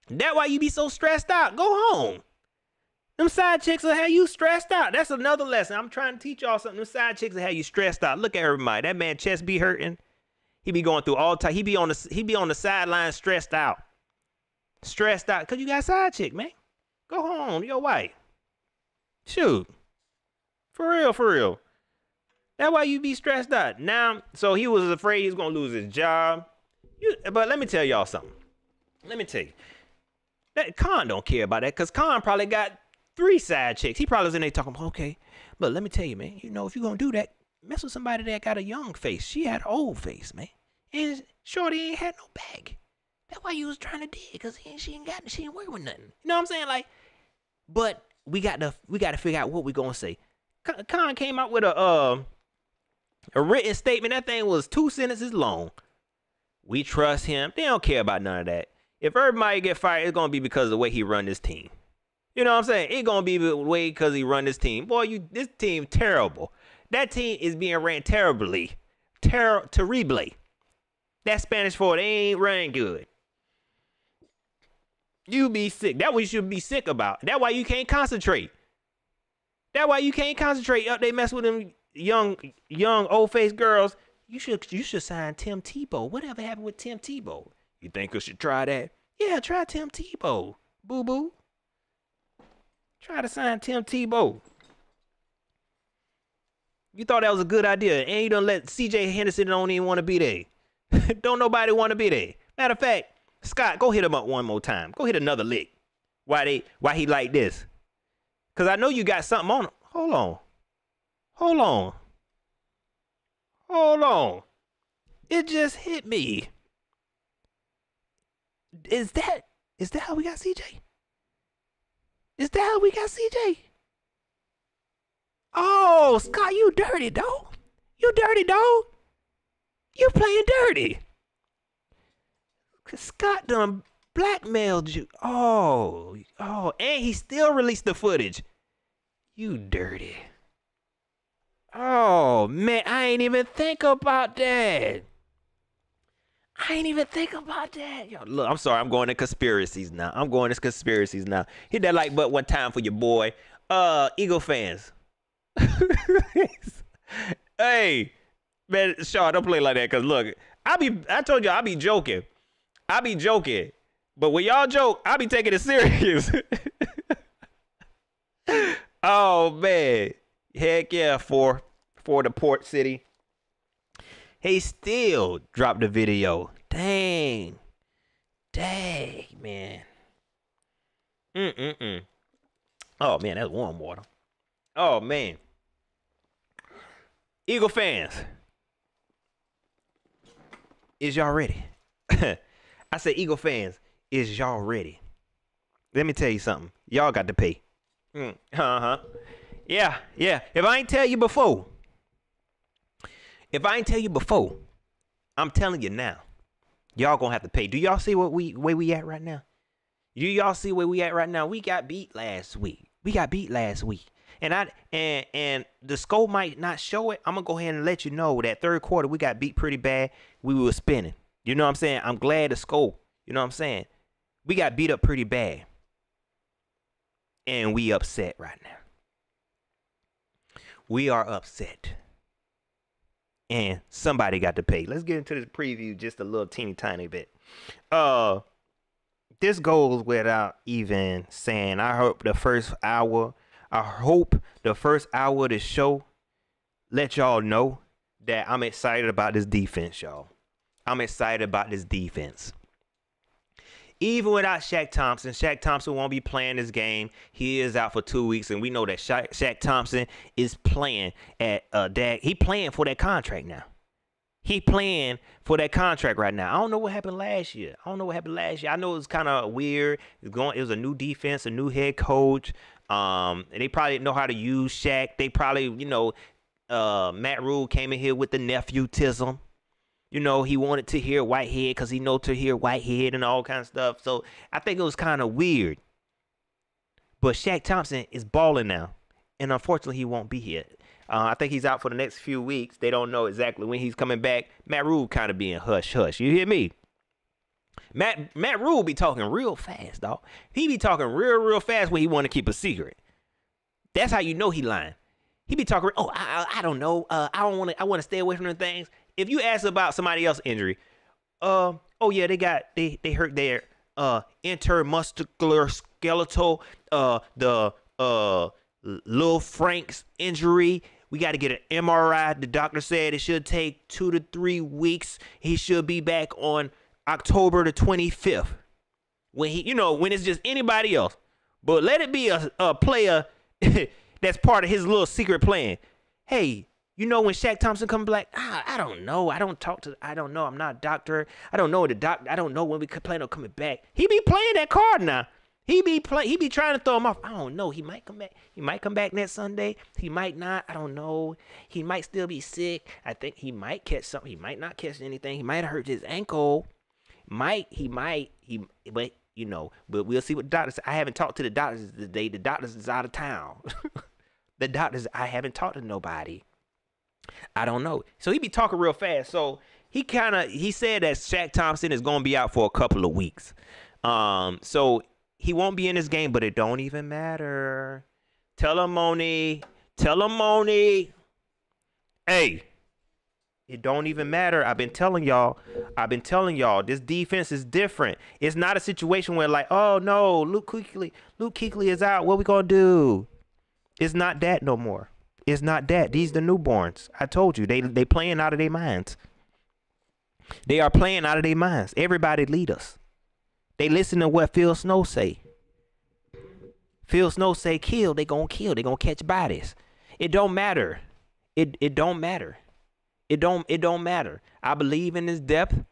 That's why you be so stressed out. Go home. Them side chicks will have you stressed out. That's another lesson. I'm trying to teach y'all something. Them side chicks will have you stressed out. Look at Urban Meyer. That man chest be hurting. He be going through all time. He be on the sideline stressed out. Stressed out. Cause you got a side chick, man. Go home. Your wife. Shoot. For real. That's why you be stressed out. Now, so he was afraid he was gonna lose his job. But let me tell y'all something. Let me tell you. That Khan don't care about that, because Khan probably got 3 side chicks. He probably was in there talking, okay, but let me tell you, man, you know, if you're gonna do that, mess with somebody that got a young face. She had an old face, man. And Shorty ain't had no bag. That's why you was trying to dig, because she ain't working with nothing. You know what I'm saying? Like, but we got to figure out what we gonna say. Khan came out with a written statement. That thing was 2 sentences long. We trust him. They don't care about none of that. If everybody get fired, it's gonna be because of the way he run this team. You know what I'm saying? It's gonna be the way because he run this team. Boy, this team terrible. That team is being ran terribly. Terrible. That's Spanish for they ain't running good. You be sick. That's what you should be sick about. That's why you can't concentrate. That's why you can't concentrate. Up, they mess with them young old-faced girls. You should sign Tim Tebow. Whatever happened with Tim Tebow? You think I should try that? Yeah, try Tim Tebow. Boo-boo. Try to sign Tim Tebow. You thought that was a good idea, and you done let C.J. Henderson don't even want to be there. Don't nobody want to be there. Matter of fact, Scott, go hit him up one more time. Go hit another lick. Why he like this? Because I know you got something on him. Hold on. Hold on. Hold on. It just hit me. Is that how we got CJ? Is that how we got CJ? Oh, Scott, you dirty dog. You dirty dog. You playing dirty. Scott done blackmailed you. Oh, and he still released the footage. You dirty. Oh, man, I ain't even think about that. Yo, look, I'm sorry. I'm going to conspiracies now. Hit that like button one time for your boy. Eagle fans. Hey, man, Shaw, don't play like that. Cause look, I told you I be joking. But when y'all joke, I be taking it serious. Oh man. Heck yeah, for the port city. He still dropped the video. Dang, man. Oh man, that's warm water. Oh man. Eagle fans, is y'all ready? I said, Eagle fans, is y'all ready? Let me tell you something. Y'all got to pay. Yeah. If I ain't tell you before, I'm telling you now. Y'all gonna have to pay. Do y'all see where we at right now? We got beat last week. And the score might not show it. I'm gonna go ahead and let you know that third quarter we got beat pretty bad. We were spinning. You know what I'm saying? I'm glad the score. You know what I'm saying? We got beat up pretty bad. And we upset right now. We are upset. And somebody got to pay. Let's get into this preview just a little teeny tiny bit. This goes without even saying. I hope the first hour of the show let y'all know that I'm excited about this defense, y'all. I'm excited about this defense. Even without Shaq Thompson won't be playing this game. He is out for 2 weeks, and we know that Shaq Thompson is playing at he playing for that contract now. He playing for that contract right now. I don't know what happened last year. I know it was kind of weird. It was a new defense, a new head coach. And they probably didn't know how to use Shaq. They probably, Matt Rule came in here with the nephew-tism. He wanted to hear Whitehead because he knows to hear Whitehead and all kinds of stuff. So I think it was kind of weird. But Shaq Thompson is balling now. And unfortunately, he won't be here. I think he's out for the next few weeks. They don't know exactly when he's coming back. Matt Rule kind of being hush-hush. You hear me? Matt Rule be talking real fast, dog. He be talking real fast when he want to keep a secret. That's how you know he lying. He be talking, I don't know. I want to stay away from the things. If you ask about somebody else's injury, they hurt their intermuscular skeletal, the Lil Frank's injury. We got to get an MRI. The doctor said it should take 2 to 3 weeks. He should be back on October the 25th. When it's just anybody else. But let it be a player that's part of his little secret plan. Hey, when Shaq Thompson comes back, I don't know. I don't know. I'm not a doctor. I don't know I don't know when we could plan on coming back. He be playing that card now. He be trying to throw him off. I don't know. He might come back. He might come back next Sunday. He might not. I don't know. He might still be sick. I think he might catch something. He might not catch anything. He might have hurt his ankle. But we'll see what the doctors. I haven't talked to the doctors today. The doctors is out of town. I haven't talked to nobody. I don't know. So he be talking real fast. So he said that Shaq Thompson is going to be out for a couple of weeks. So he won't be in this game, but it don't even matter. Tell him, Moni. Hey, it don't even matter. I've been telling y'all, this defense is different. It's not a situation where like, oh no, Luke Kuechly is out. What we going to do? It's not that no more. It's not that. These the newborns. I told you, they playing out of their minds. They are playing out of their minds. Everybody lead us. They listen to what Phil Snow say. Phil Snow say kill, they gonna kill. They gonna catch bodies. It don't matter. It don't matter. It don't matter. I believe in his depth.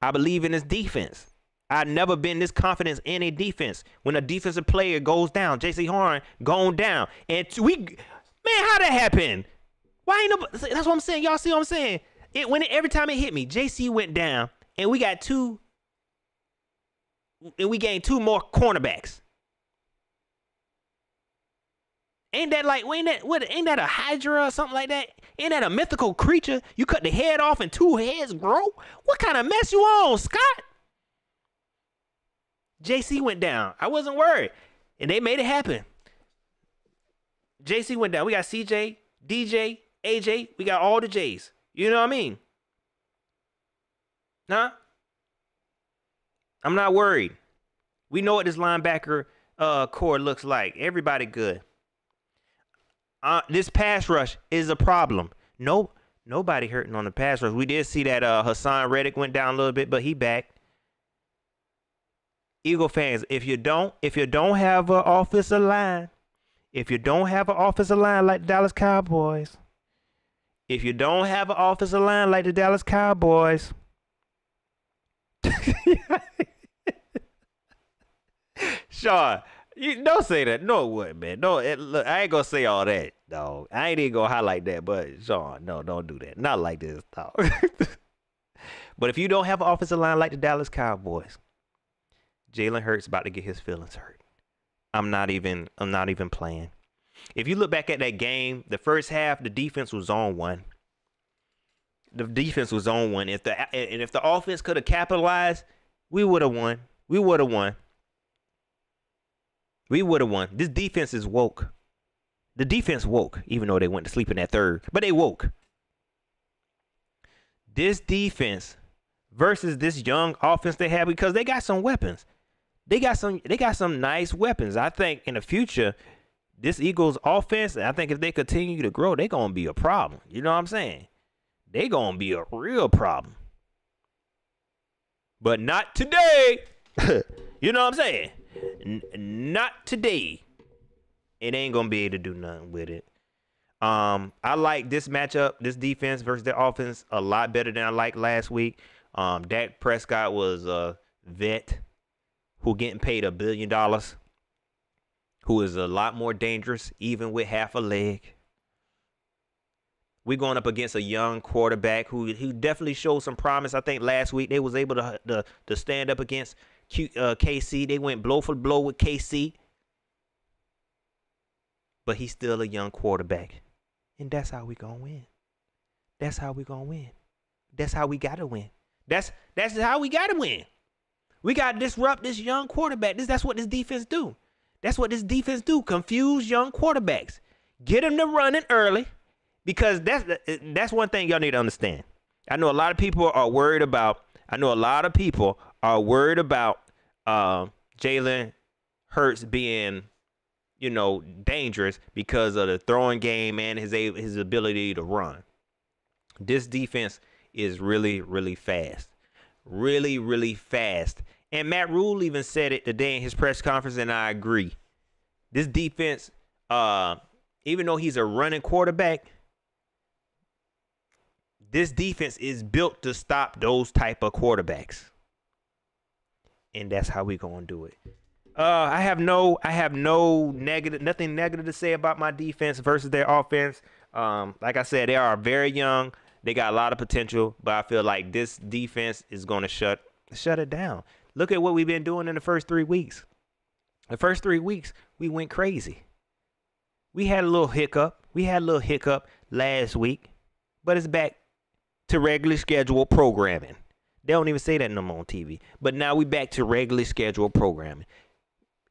I believe in his defense. I've never been this confident in a defense. When a defensive player goes down, J.C. Horn going down, and how that happened? Why ain't no? That's what I'm saying. Y'all see what I'm saying? Every time it hit me, J.C. went down, and we got two, and we gained two more cornerbacks. Ain't that a Hydra or something like that? Ain't that a mythical creature? You cut the head off and two heads grow? What kind of mess you on, Scott? JC went down. I wasn't worried. And they made it happen. JC went down. We got CJ, DJ, AJ. We got all the J's. You know what I mean? Huh? I'm not worried. We know what this linebacker core looks like. Everybody good. This pass rush is a problem. Nobody hurting on the pass rush. We did see that Hassan Reddick went down a little bit, but he back. Eagle fans, if you don't have an offensive line, like the Dallas Cowboys, Sean, you don't say that. No, it wouldn't, man. No, look, I ain't gonna say all that, dog. I ain't even gonna highlight that, but Sean, no, don't do that. Not like this, dog. But if you don't have an offensive line like the Dallas Cowboys, Jalen Hurts about to get his feelings hurt. I'm not even playing. If you look back at that game, the first half, the defense was on one. If the offense could have capitalized, we would have won. This defense is woke. The defense woke, even though they went to sleep in that third, but they woke. This defense versus this young offense they have, because they got some weapons. They got some nice weapons. I think in the future, this Eagles offense, I think if they continue to grow, they're going to be a problem. You know what I'm saying? They're going to be a real problem. But not today. You know what I'm saying? Not today. It ain't going to be able to do nothing with it. I like this matchup, this defense versus their offense a lot better than I liked last week. Dak Prescott was a vet who getting paid $1 billion, who is a lot more dangerous even with half a leg. We're going up against a young quarterback who definitely showed some promise. I think last week they was able to stand up against KC. They went blow for blow with KC. But he's still a young quarterback. And that's how we going to win. That's how we going to win. That's how we got to win. That's how we got to win. We got to disrupt this young quarterback. That's what this defense do. Confuse young quarterbacks. Get them to running early, because that's one thing y'all need to understand. I know a lot of people are worried about Jalen Hurts being, dangerous because of the throwing game and his ability to run. This defense is really, really fast. Really, really fast. And Matt Rule even said it today in his press conference, and I agree. This defense, even though he's a running quarterback, this defense is built to stop those type of quarterbacks. And that's how we gonna do it. I have nothing negative to say about my defense versus their offense. Like I said, they are very young. They got a lot of potential, but I feel like this defense is gonna shut it down. Look at what we've been doing in the first 3 weeks. The first 3 weeks, we went crazy. We had a little hiccup. Last week, but it's back to regularly scheduled programming. They don't even say that no more on TV. But now we back to regularly scheduled programming.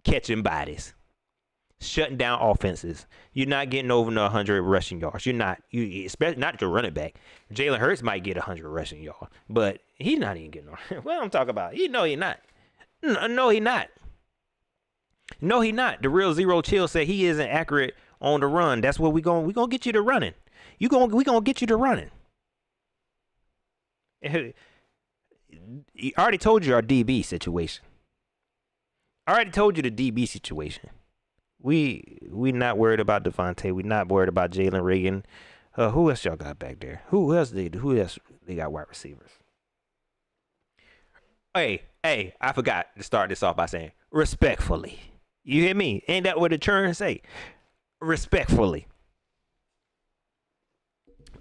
Catching bodies. Shutting down offenses. You're not getting over 100 rushing yards. You're not. Especially not your running back. Jalen Hurts might get 100 rushing yards, but he's not even getting. What I'm talking about? He's not. No, he not. No, he not. The real Zero Chill said he isn't accurate on the run. That's what we gonna get you to running. We gonna get you to running. I already told you our DB situation. I already told you the DB situation. We not worried about Devontae. We not worried about Jalen Reagan. Who else y'all got back there? Who else they got wide receivers? Hey, I forgot to start this off by saying respectfully. You hear me? Ain't that what the churn say? Respectfully.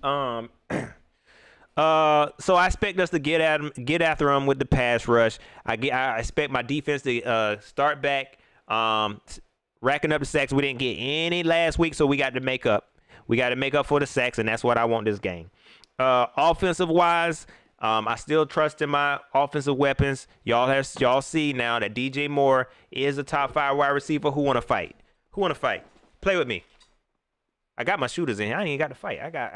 So I expect us to get after them with the pass rush. I expect my defense to start back, racking up the sacks. We didn't get any last week, so we got to make up. We got to make up for the sacks, and that's what I want this game. Offensive wise, I still trust in my offensive weapons. Y'all see now that DJ Moore is a top 5 wide receiver. Who want to fight? Who want to fight? Play with me. I got my shooters in here. I ain't got to fight. I got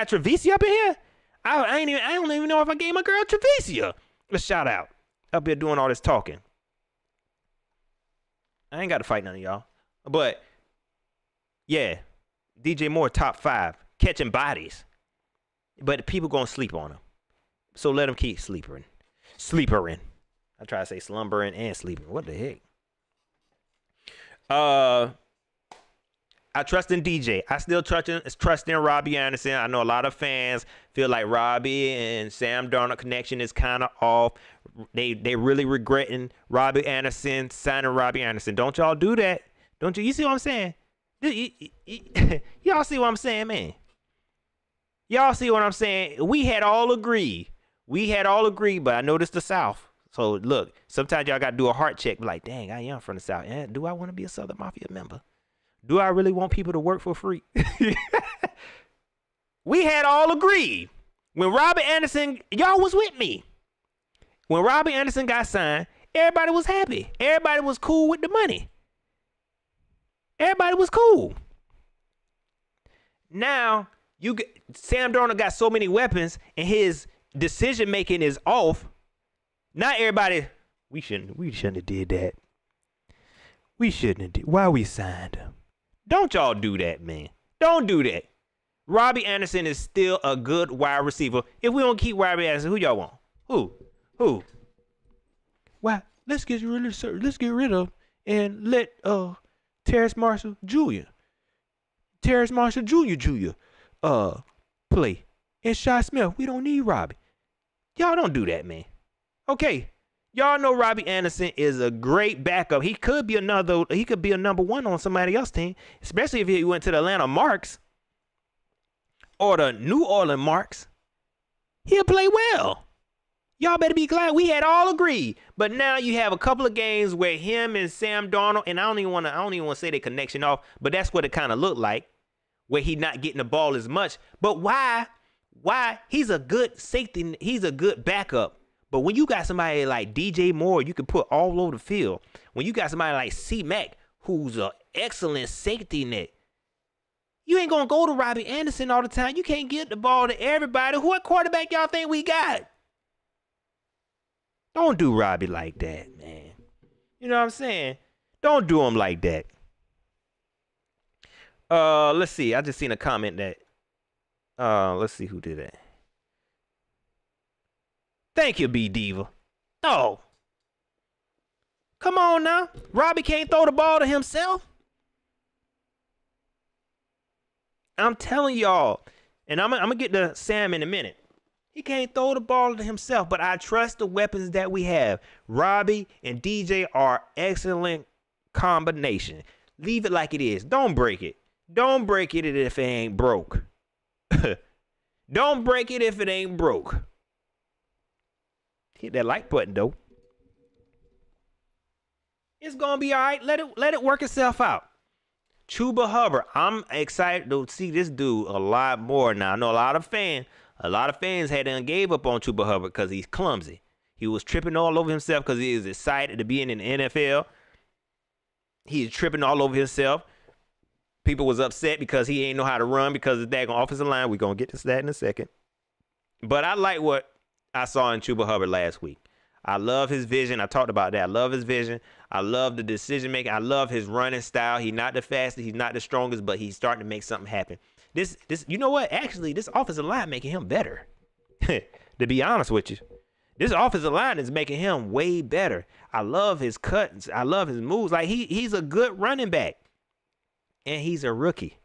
Trevicia up in here. I don't even know if I gave my girl Trevicia a shout out up here doing all this talking. I ain't got to fight none of y'all. But yeah, DJ Moore top 5 catching bodies, but people gonna sleep on him. So let him keep sleepering. I try to say slumbering and sleeping. What the heck? I trust in DJ. I still trust in Robbie Anderson. I know a lot of fans feel like Robbie and Sam Darnold connection is kind of off. They really regretting Robbie Anderson, signing Robbie Anderson. Don't y'all do that. Don't you? You see what I'm saying? Y'all see what I'm saying, man? Y'all see what I'm saying? We had all agreed, but I noticed the South. So look, sometimes y'all got to do a heart check. Like, dang, I am from the South. Do I want to be a Southern Mafia member? Do I really want people to work for free? We had all agreed. When Robbie Anderson, y'all was with me. When Robbie Anderson got signed, everybody was happy. Everybody was cool with the money. Everybody was cool. Now, Sam Darnold got so many weapons and his decision making is off. Not everybody, we shouldn't have did that. We shouldn't have did. Why we signed him? Don't y'all do that, man. Don't do that. Robbie Anderson is still a good wide receiver. If we don't keep Robbie Anderson, who y'all want? Who? Why? Let's get rid of and let Terrace Marshall Jr. Play. And Shy Smith. We don't need Robbie. Y'all don't do that, man. Okay. Y'all know Robbie Anderson is a great backup. He could be a number 1 on somebody else's team, especially if he went to the Atlanta Marks or the New Orleans Marks. He'll play well. Y'all better be glad we had all agreed. But now you have a couple of games where him and Sam Darnold, and I don't even want to say their connection off, but that's what it kind of looked like, where he not getting the ball as much. But why? He's a good safety. He's a good backup. But when you got somebody like DJ Moore, you can put all over the field. When you got somebody like C-Mac, who's an excellent safety net, you ain't going to go to Robbie Anderson all the time. You can't get the ball to everybody. What quarterback y'all think we got? Don't do Robbie like that, man. You know what I'm saying? Don't do him like that. Let's see. I just seen a comment that, let's see who did that. Thank you, B Diva. Oh. Come on now. Robbie can't throw the ball to himself. I'm telling y'all. And I'm going to get to Sam in a minute. He can't throw the ball to himself, but I trust the weapons that we have. Robbie and DJ are excellent combination. Leave it like it is. Don't break it. Don't break it if it ain't broke. Don't break it if it ain't broke. Hit that like button, though. It's going to be all right. Let it work itself out. Chuba Hubbard. I'm excited to see this dude a lot more now. I know a lot of fans had done gave up on Chuba Hubbard because he's clumsy. He was tripping all over himself because he was excited to be in the NFL. He's tripping all over himself. People was upset because he ain't know how to run because of the daggone offensive line. We're going to get to that in a second. But I like what I saw in Chuba Hubbard last week. I love his vision. I talked about that. I love his vision. I love the decision making. I love his running style. He's not the fastest. He's not the strongest, but he's starting to make something happen. This, you know what? Actually, this offensive line making him better. To be honest with you, this offensive line is making him way better. I love his cuts. I love his moves. Like he's a good running back. and he's a rookie.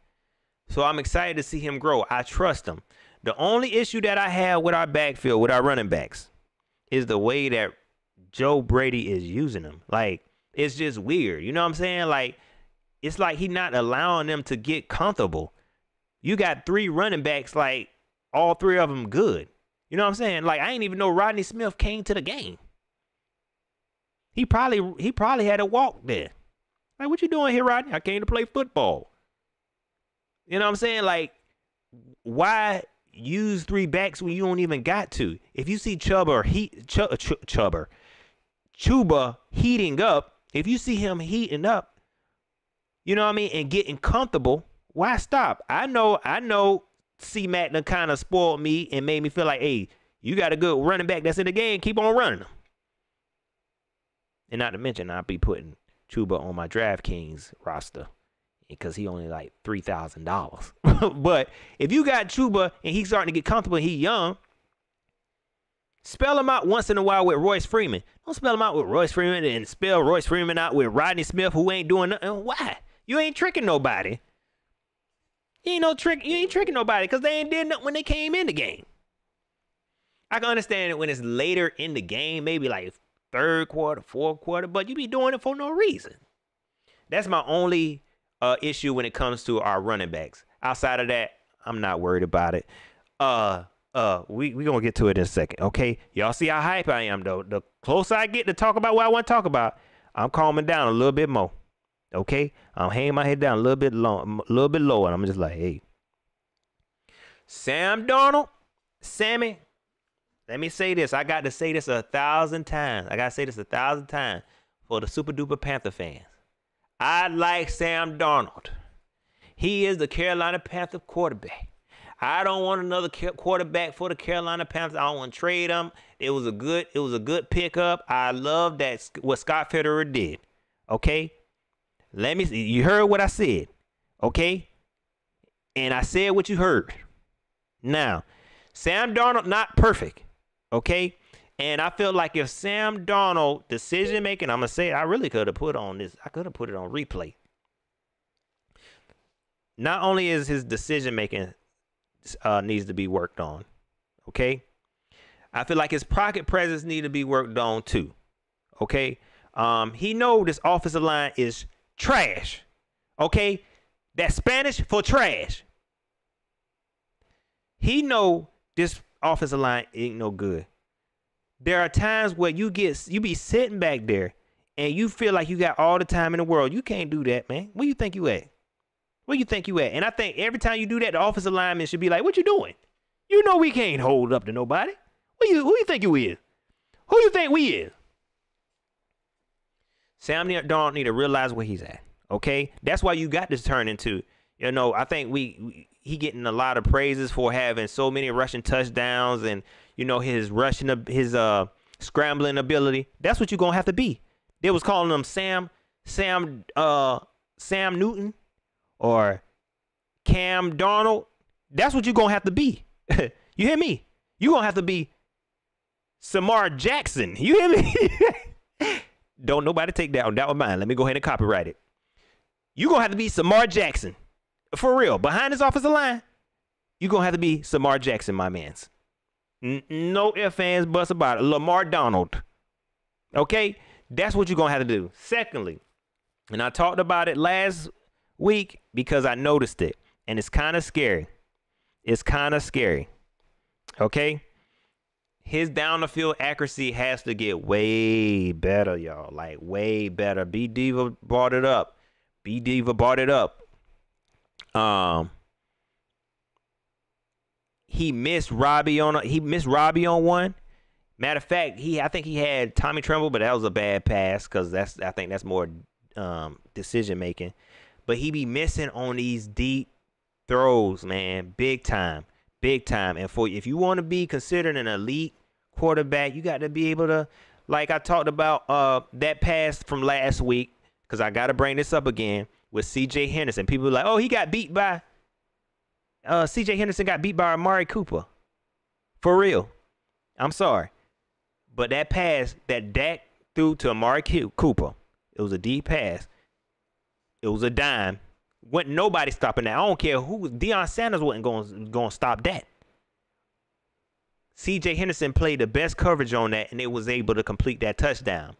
So I'm excited to see him grow. I trust him. The only issue that I have with our backfield, with our running backs, is the way that Joe Brady is using them. Like, it's just weird. You know what I'm saying? Like, it's like he's not allowing them to get comfortable. You got 3 running backs, like, all 3 of them good. You know what I'm saying? Like, I ain't even know Rodney Smith came to the game. He probably had a walk there. Like, what you doing here, Rodney? I came to play football. You know what I'm saying? Like, why use 3 backs when you don't even got to? If you see Chuba heating up, if you see him heating up, you know what I mean, and getting comfortable, why stop? I know C-Mac done kind of spoiled me and made me feel like, hey, you got a good running back that's in the game, keep on running them. And not to mention, I'll be putting Chuba on my DraftKings roster because he only like $3,000. But if you got Chuba and he's starting to get comfortable and he's young, spell him out once in a while with Royce Freeman. Don't spell him out with Royce Freeman and spell Royce Freeman out with Rodney Smith, who ain't doing nothing. Why? You ain't tricking nobody. You ain't tricking nobody because they ain't did nothing when they came in the game. I can understand it when it's later in the game, maybe like 3rd quarter, 4th quarter, but you be doing it for no reason. That's my only issue when it comes to our running backs. Outside of that, I'm not worried about it. We gonna get to it in a second, okay? Y'all see how hype I am, though. The closer I get to talk about what I want to talk about, I'm calming down a little bit more. Okay, I'm hanging my head down a little bit lower, and I'm just like, hey, Sam Darnold, Sammy. Let me say this. I got to say this 1,000 times. I got to say this 1,000 times for the super duper Panther fans. I like Sam Darnold. He is the Carolina Panther quarterback. I don't want another quarterback for the Carolina Panthers. I don't want to trade him. It was a good pickup. I love that what Scott Fitterer did. Okay. Let me see. You heard what I said. Okay. And I said what you heard. Now, Sam Darnold, not perfect. Okay. And I feel like if Sam Darnold decision making, I'm gonna say I really could have put on this. I could have put it on replay. Not only is his decision making needs to be worked on, okay. I feel like his pocket presence need to be worked on too. Okay. He know this offensive line is trash. Okay. That's Spanish for trash. He know this offensive line ain't no good. There are times where you be sitting back there and you feel like you got all the time in the world. You can't do that, man. Where you think you at? Where you think you at? And I think every time you do that, the offensive lineman should be like, what you doing? You know we can't hold up to nobody. Who you think you is? Who you think we is? Sam Darnold need to realize where he's at. Okay? That's why you got this turn into, I think he getting a lot of praises for having so many rushing touchdowns and, his scrambling ability. That's what you're going to have to be. They was calling him Sam Newton or Cam Darnold. That's what you're going to have to be. You hear me? You're going to have to be Samar Jackson. You hear me? Don't nobody take that one. That was mine. Let me go ahead and copyright it. You're going to have to be Samar Jackson. For real. Behind this offensive line, you're going to have to be Samar Jackson, my mans. No ifs, ands, buts about it. Lamar Donald. Okay? That's what you're going to have to do. Secondly, and I talked about it last week because I noticed it. And it's kind of scary. It's kind of scary. Okay? His down the field accuracy has to get way better, y'all. Like, way better. B Diva brought it up. He missed Robbie on one. Matter of fact, I think he had Tommy Tremble, but that was a bad pass because I think that's more decision making. But he be missing on these deep throws, man, big time. And if you want to be considered an elite quarterback, you got to be able to, like I talked about that pass from last week, because I got to bring this up again with C.J. Henderson. People are like, oh, he got beat by C.J. Henderson got beat by Amari Cooper. For real. I'm sorry. But that pass that Dak threw to Amari Cooper, it was a deep pass. It was a dime. Wasn't nobody stopping that. I don't care who. Deion Sanders wasn't going to stop that. C.J. Henderson played the best coverage on that, and it was able to complete that touchdown.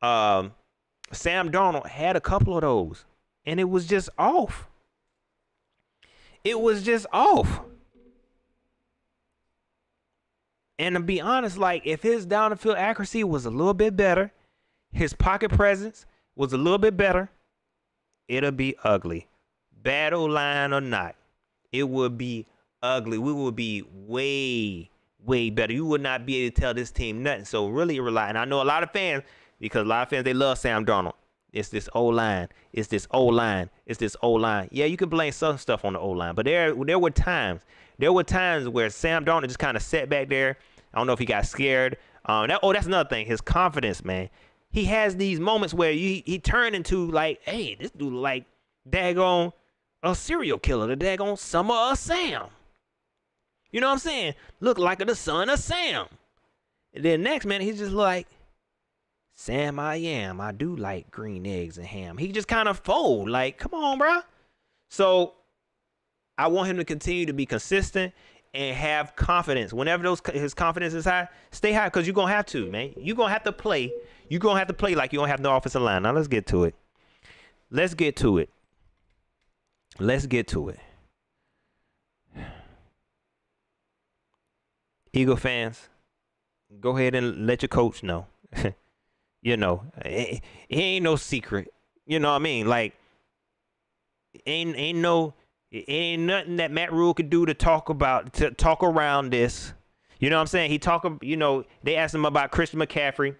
Sam Darnold had a couple of those, and it was just off. It was just off. And to be honest, like, if his down the field accuracy was a little bit better, his pocket presence was a little bit better, it'll be ugly. Battle line or not, it would be ugly. We would be way, way better. You would not be able to tell this team nothing. So really rely. And I know a lot of fans, because a lot of fans, they love Sam Darnold. It's this O-line. It's this O-line. It's this O-line. Yeah, you can blame some stuff on the O-line, but there were times where Sam Darnold just kind of sat back there. I don't know if he got scared. That's another thing. His confidence, man. He has these moments where he turned into like, hey, this dude like daggone a serial killer, the daggone Summer of Sam. You know what I'm saying? Look like the son of Sam. And then next, man, he's just like, Sam, I do like green eggs and ham. He just kind of fold. Like, come on, bro. So I want him to continue to be consistent and have confidence. Whenever his confidence is high, stay high, because you're going to have to, man. You're going to have to play. You're going to have to play like you don't have no offensive line. Now, let's get to it. Let's get to it. Eagle fans, go ahead and let your coach know. You know, it ain't no secret. You know what I mean? Like, ain't nothing that Matt Rule could do to talk around this. You know what I'm saying? They asked him about Christian McCaffrey.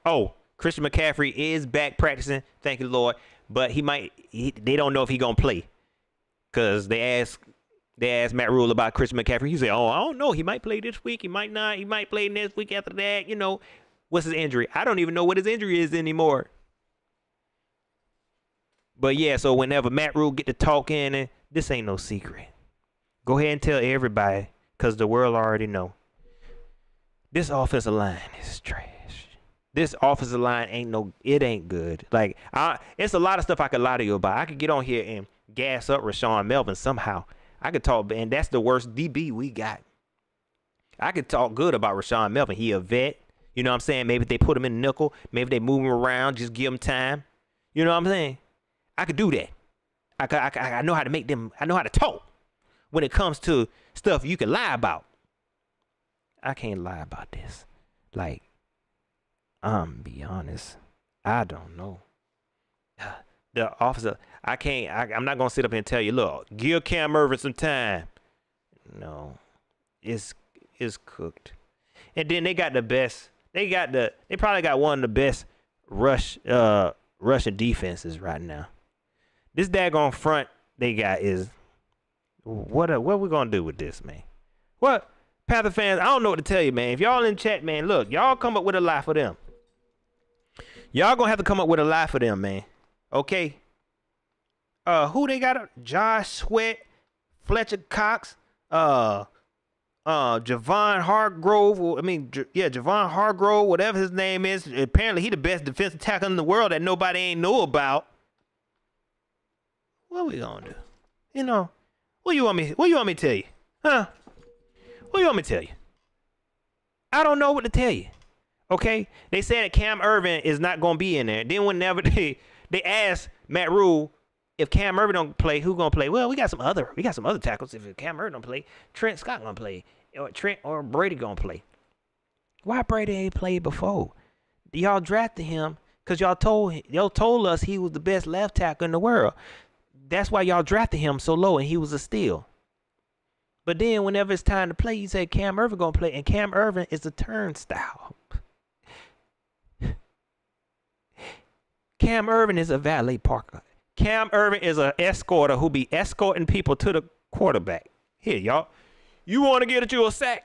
Oh, Christian McCaffrey is back practicing. Thank you, Lord. But they don't know if he's going to play. Because they asked Matt Rule about Christian McCaffrey. He said, oh, I don't know. He might play this week. He might not. He might play next week after that. You know, what's his injury? I don't even know what his injury is anymore. But, yeah, so whenever Matt Rule get to talking, and this ain't no secret. Go ahead and tell everybody, because the world already know. This offensive line is trash. This offensive line ain't good. Like, it's a lot of stuff I could lie to you about. I could get on here and gas up Rashawn Melvin somehow. I could talk, and that's the worst DB we got. I could talk good about Rashawn Melvin. He a vet. You know what I'm saying? Maybe they put him in nickel. Maybe they move him around. Just give him time. You know what I'm saying? I could do that. I know how to make them. I know how to talk when it comes to stuff you can lie about. I can't lie about this. Like, be honest. I don't know. The officer, I'm not going to sit up here and tell you, look, give Cam Irvin some time. No. It's cooked. And then they got the best. They probably got one of the best rushing defenses right now. This daggone front they got is, what are we going to do with this, man? What? Panther fans, I don't know what to tell you, man. If y'all in chat, man, look, y'all come up with a lie for them. Y'all going to have to come up with a lie for them, man. Okay? Who they got? Josh Sweat, Fletcher Cox, Javon Hargrove. Javon Hargrove, whatever his name is. Apparently, he the best defensive tackle in the world that nobody ain't know about. What we gonna do? You know, what you want me to tell you? Huh? What you want me to tell you? I don't know what to tell you. Okay? They said that Cam Irvin is not gonna be in there. Then whenever they asked Matt Rule, if Cam Irvin don't play, who gonna play? Well, we got some other tackles. If Cam Irvin don't play, Trent Scott gonna play, or Trent or Brady gonna play. Why Brady ain't played before? Y'all drafted him because y'all told us he was the best left tackle in the world. That's why y'all drafted him so low, and he was a steal. But then whenever it's time to play, you say Cam Irvin gonna play, and Cam Irvin is a turnstile. Cam Irvin is a valet parker. Cam Irvin is an escorter who be escorting people to the quarterback. Here, y'all. You want to get you a sack?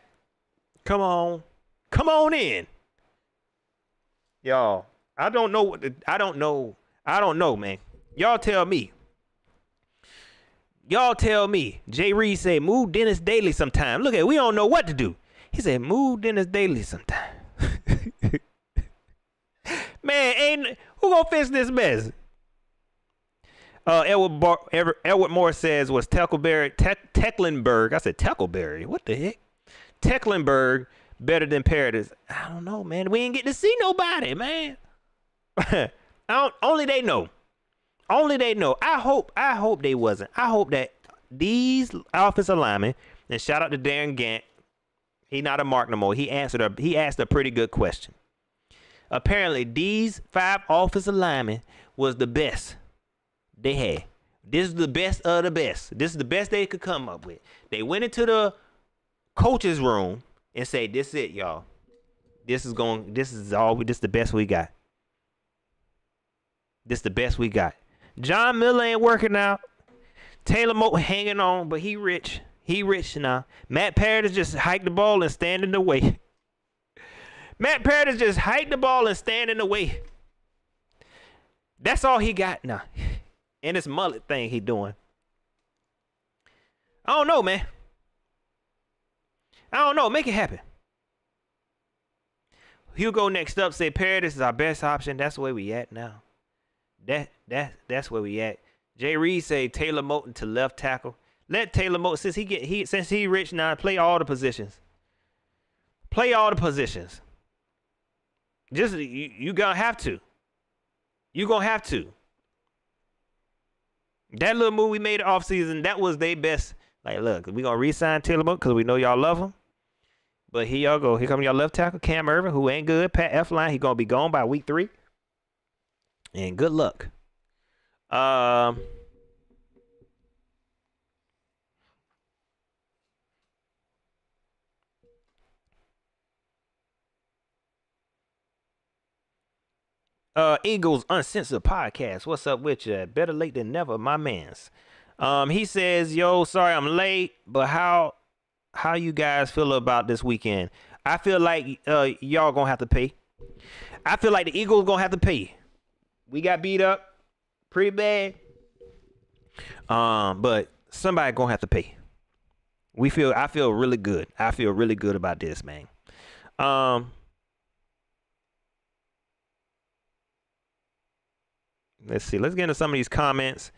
Come on. Come on in. Y'all, I don't know, man. Y'all tell me. Jay Reed said, move Dennis Daly sometime. Look at, we don't know what to do. He said, move Dennis Daly sometime. Man, who gonna fix this mess? Edward Moore says, was Tecklenburg. I said Teckleberry. What the heck? Tecklenburg better than Paradise? I don't know, man. We ain't get to see nobody, man. Only they know. Only they know. I hope they wasn't. I hope that these offensive linemen, and shout out to Darren Gant. He not a mark no more. He asked a pretty good question. Apparently, these 5 offensive linemen was the best they had. This is the best of the best. This is the best they could come up with. They went into the coach's room and said, "This is it, y'all. This is the best we got. This is the best we got." John Miller ain't working out. Taylor Moton hanging on, but he rich. He rich now. Matt Paradis just hiked the ball and stand in the way. Matt Paradis just hiked the ball and stand in the way. That's all he got now. And this mullet thing he doing. I don't know, man. I don't know. Make it happen. Hugo next up say Paradis is our best option. That's where we at now. That's where we at. Jay Reed say Taylor Moton to left tackle. Let Taylor Moton, since he rich now, play all the positions. Play all the positions. Just you gonna have to. You gonna have to. That little move we made off season, that was their best. Like, look, we gonna re-sign Taylor Moton because we know y'all love him. But here y'all go. Here come y'all left tackle, Cam Irvin, who ain't good. Pat F-line, he gonna be gone by week 3. And good luck. Eagles Uncensored Podcast. What's up with you? Better late than never, my mans. He says, yo, sorry I'm late, but how you guys feel about this weekend? I feel like y'all gonna have to pay. I feel like the Eagles gonna have to pay. We got beat up pretty bad. But somebody gonna have to pay. I feel really good. I feel really good about this, man. Let's see. Let's get into some of these comments,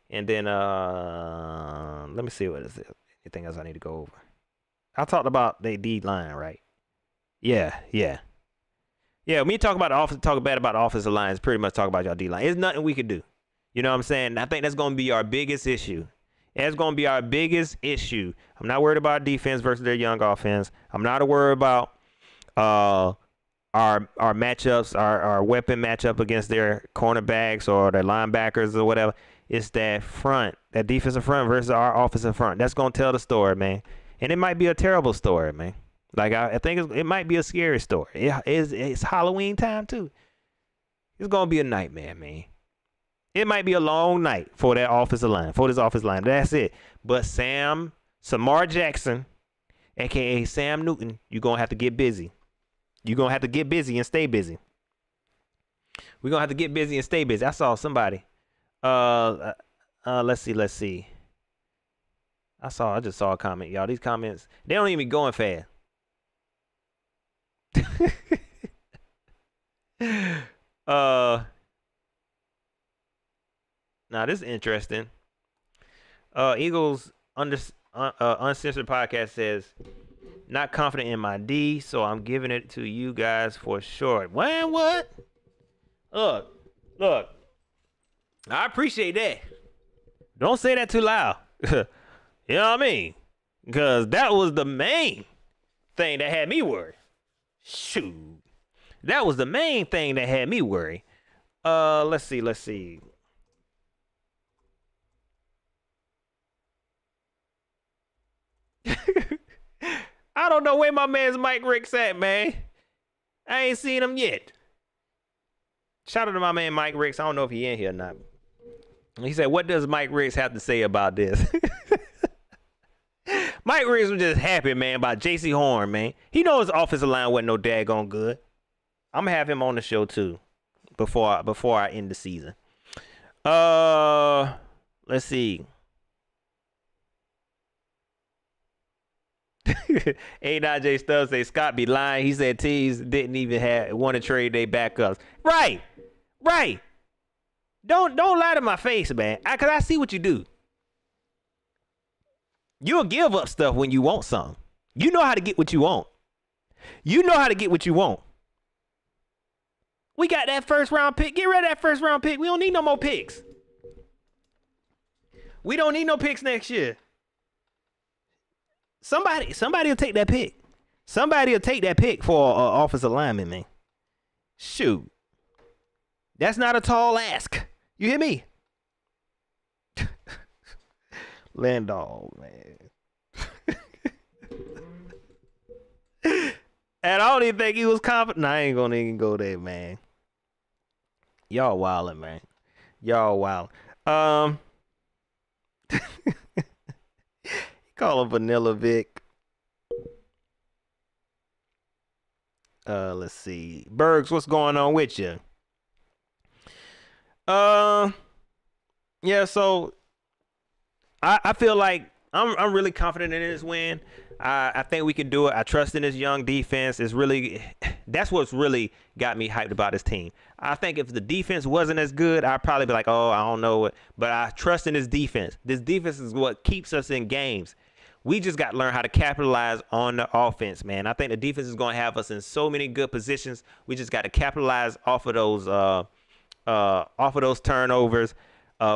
and then let me see what is it. Anything else I need to go over? I talked about the D line, right? Yeah. When you talk about the offense, talk bad about the offensive line, it's pretty much talk about y'all D line. There's nothing we could do. You know what I'm saying? I think that's going to be our biggest issue. That's going to be our biggest issue. I'm not worried about defense versus their young offense. I'm not worried about our matchups, our weapon matchup against their cornerbacks or their linebackers or whatever. It's that front, that defensive front versus our offensive front. That's going to tell the story, man. And it might be a terrible story, man. Like, I think it might be a scary story. It's Halloween time, too. It's going to be a nightmare, man. It might be a long night for that offensive line, for this offensive line. That's it. But Samar Jackson, a.k.a. Sam Newton, you're going to have to get busy. You're going to have to get busy and stay busy. We're going to have to get busy and stay busy. I saw somebody. Let's see. I just saw a comment, y'all. These comments, they don't even be going fast. Now this is interesting. Eagles Uncensored Podcast says, not confident in my D, so I'm giving it to you guys for short. What? Look. I appreciate that. Don't say that too loud. You know what I mean? Because that was the main thing that had me worried. Shoot. That was the main thing that had me worried. Let's see. I don't know where my man's Mike Ricks at, man. I ain't seen him yet. Shout out to my man Mike Ricks. I don't know if he in here or not. He said, what does Mike Ricks have to say about this? Mike Ricks was just happy, man, about J.C. Horn, man. He knows his offensive line wasn't no daggone good. I'm going to have him on the show, too, before I end the season. Let's see. A.J. Stubbs say Scott be lying. He said Tees didn't even want to trade their backups. Right. Don't lie to my face, man. Cause I see what you do. You'll give up stuff when you want something. You know how to get what you want. You know how to get what you want. We got that first round pick. Get rid of that first round pick. We don't need no more picks. We don't need no picks next year. Somebody will take that pick. Somebody will take that pick for offensive lineman, man. Shoot. That's not a tall ask. You hear me? Landau, man. And I don't even think he was confident. Nah, I ain't gonna even go there, man. Y'all wildin', man. Y'all wild. Call him Vanilla Vic. Let's see. Bergs, what's going on with you? Yeah, so I feel like I'm really confident in this win. I think we can do it. I trust in this young defense. That's what's really got me hyped about this team. I think if the defense wasn't as good, I'd probably be like, oh, I don't know it. But I trust in this defense. This defense is what keeps us in games. We just got to learn how to capitalize on the offense, man. I think the defense is going to have us in so many good positions. We just got to capitalize off of those turnovers.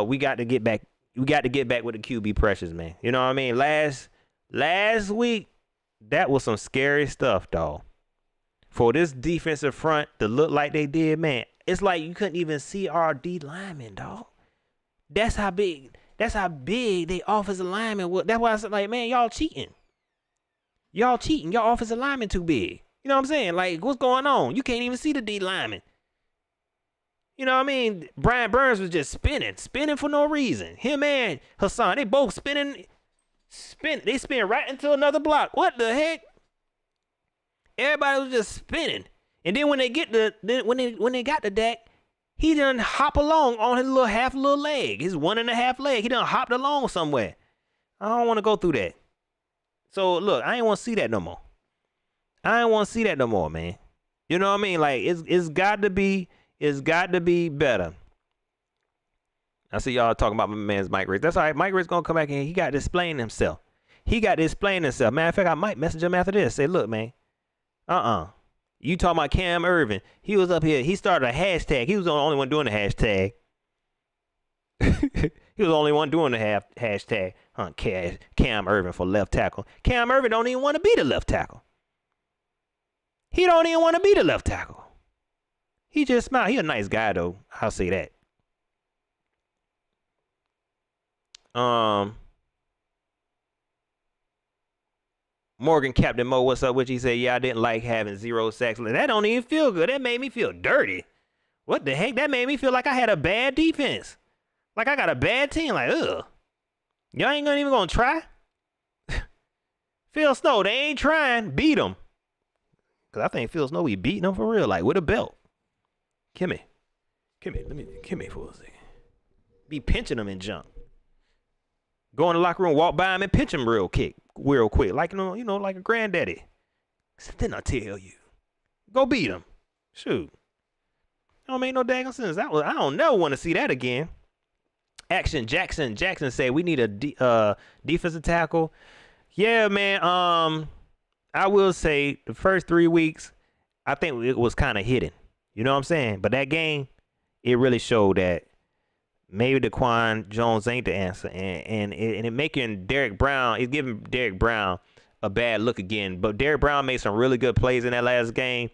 We got to get back. We got to get back with the QB pressures, man. You know what I mean? Last week, that was some scary stuff, dog. For this defensive front to look like they did, man, it's like you couldn't even see our D linemen, dog. That's how big they offensive linemen was. That's why I said, like, man, y'all cheating. Y'all cheating. Y'all offensive linemen too big. You know what I'm saying? Like, what's going on? You can't even see the D linemen. You know what I mean? Brian Burns was just spinning for no reason. Him and Hassan, they both spinning. They spin right into another block. What the heck? Everybody was just spinning. And then when they got the Dak, he done hop along on his little leg, his 1.5 leg. He done hopped along somewhere. I don't want to go through that. So look, I ain't want to see that no more. I ain't want to see that no more, man. You know what I mean? Like it's got to be better. I see y'all talking about my man's Mike Riggs. That's all right. Mike Riggs gonna come back in. He got to explain himself. Matter of fact, I might message him after this. Say, look, man. You talking about Cam Irvin. He was up here. He started a hashtag. He was the only one doing the hashtag. He was the only one doing the hashtag. Cam Irvin for left tackle. Cam Irvin don't even want to be the left tackle. He don't even want to be the left tackle. He just smiled. He a nice guy, though. I'll say that. Morgan Captain Mo, what's up with you? He said, yeah, I didn't like having 0 sacks. That don't even feel good. That made me feel dirty. What the heck? That made me feel like I had a bad defense. Like I got a bad team. Like, ugh. Y'all ain't even gonna try? Phil Snow, they ain't trying. Beat them. Because I think Phil Snow, we beating them for real. Like, with a belt. Kimmy, for a second. Be pinching them and jump. Go in the locker room, walk by him and pinch him real quick. Like, you know, like a granddaddy. Didn't I tell you? Go beat him. Shoot. Don't make no dang sense. I don't never want to see that again. Action Jackson said we need a defensive tackle. Yeah, man. I will say the first 3 weeks, I think it was kind of hidden. You know what I'm saying? But that game, it really showed that maybe Daquan Jones ain't the answer, and it making Derek Brown, it's giving Derek Brown a bad look again. But Derek Brown made some really good plays in that last game,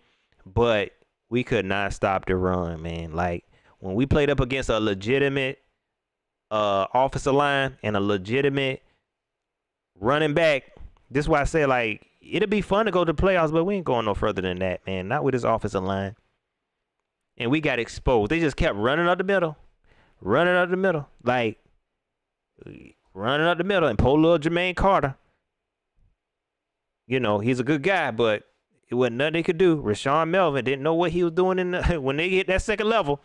but we could not stop the run, man. Like when we played up against a legitimate offensive line and a legitimate running back, this is why I say, like, it'll be fun to go to the playoffs, but we ain't going no further than that, man. Not with this offensive line. And we got exposed. They just kept running up the middle. Like, running up the middle. And poor little Jermaine Carter. You know, he's a good guy, but it wasn't nothing they could do. Rashawn Melvin didn't know what he was doing when they hit that second level.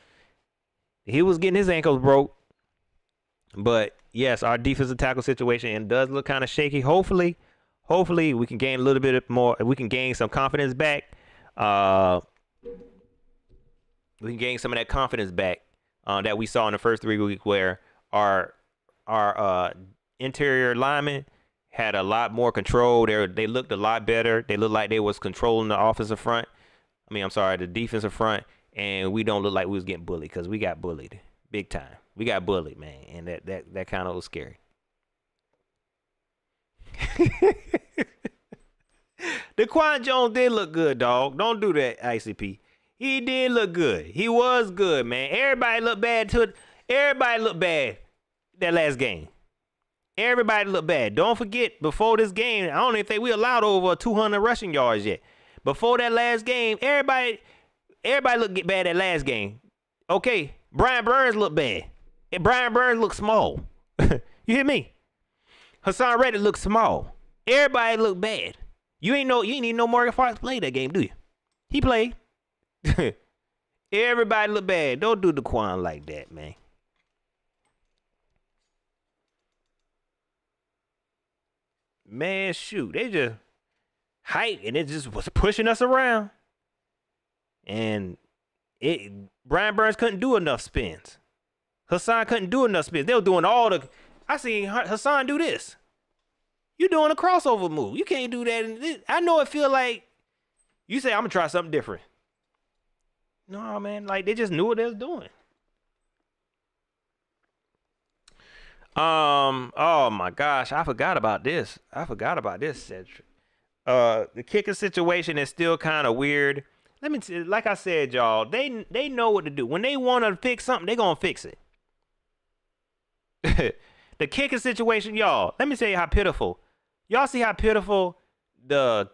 He was getting his ankles broke. But, yes, our defensive tackle situation does look kind of shaky. Hopefully, we can gain a little bit more. We can gain some confidence back. We can gain some of that confidence back that we saw in the first 3 weeks, where our interior linemen had a lot more control. They looked a lot better. They looked like they was controlling the offensive front. I mean, I'm sorry, the defensive front. And we don't look like we was getting bullied, because we got bullied big time. We got bullied, man, and that kind of was scary. Daquan Jones did look good, dog. Don't do that, ICP. He did look good. He was good, man. Everybody looked bad to it. Everybody looked bad that last game. Everybody looked bad. Don't forget, before this game, I don't even think we allowed over 200 rushing yards yet. Before that last game, everybody looked bad that last game. Okay, Brian Burns looked bad. And Brian Burns looked small. You hear me? Hassan Reddick looked small. Everybody looked bad. You ain't even know Morgan Fox played that game, do you? He played. Everybody looked bad. Don't do Daquan like that, man. Man, shoot. They just hype, and it just was pushing us around. And Brian Burns couldn't do enough spins. Hassan couldn't do enough spins. They were doing all the... I seen Hassan do this. You doing a crossover move. You can't do that. I know it feel like you say, I'm going to try something different. No, man. Like, they just knew what they was doing. Oh, my gosh. I forgot about this. Cedric. The kicker situation is still kind of weird. Let me tell you, like I said, y'all, they know what to do. When they want to fix something, they going to fix it. The kicking situation, y'all, let me tell you how pitiful. Y'all see how pitiful the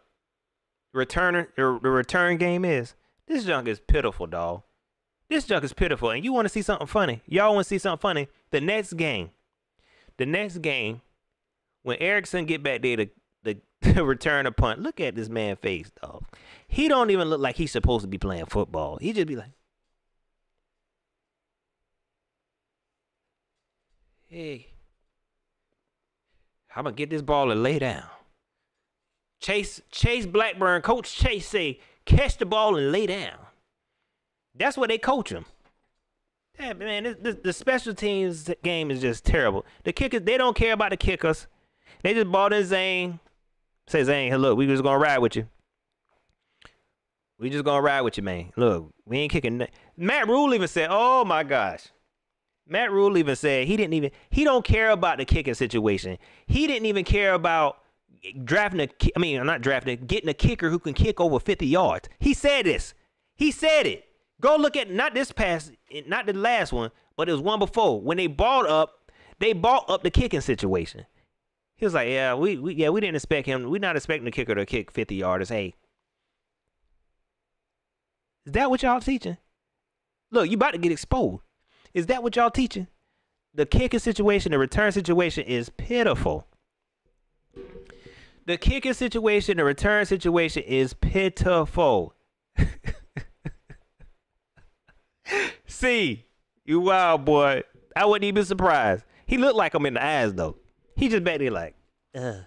return game is? This junk is pitiful, dog. This junk is pitiful. And you want to see something funny? Y'all want to see something funny? The next game, when Erickson get back there to return a punt, look at this man's face, dog. He don't even look like he's supposed to be playing football. He just be like, hey, I'm going to get this ball and lay down. Chase Blackburn, Coach Chase say, catch the ball and lay down. That's what they coach him. Yeah, man, the special teams game is just terrible. The kickers, they don't care about the kickers. They just bought in Zane. Say, Zane, hey, look, we just going to ride with you. We just going to ride with you, man. Look, we ain't kicking. Matt Rule even said, oh, my gosh. Matt Rule even said he don't care about the kicking situation. He didn't even care about getting a kicker who can kick over 50 yards. He said this. He said it. Go look at not this pass, not the last one, but it was one before. When they bought up the kicking situation. He was like, yeah, we didn't expect him. We're not expecting the kicker to kick 50 yarders. Hey, is that what y'all teaching? Look, you about to get exposed. Is that what y'all teaching? The kicking situation, the return situation is pitiful. The kicking situation, the return situation is pitiful. See, you wild boy. I wouldn't even be surprised. He looked like him in the eyes, though. He just back there like, let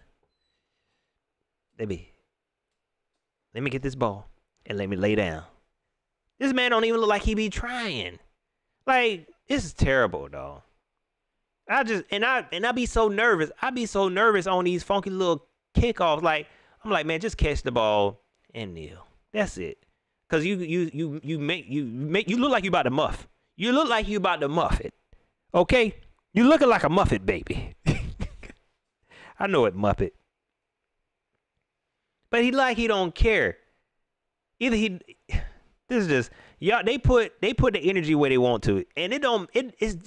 me get this ball and let me lay down. This man don't even look like he be trying. Like, this is terrible, dog. I be so nervous. I be so nervous on these funky little kickoffs. Like, I'm like, man, just catch the ball and kneel. That's it. Cause you look like you about to muff. You look like you about to muff it. Okay? You looking like a Muppet baby. I know it, Muppet. But he don't care. This is just y'all. They put the energy where they want to, and it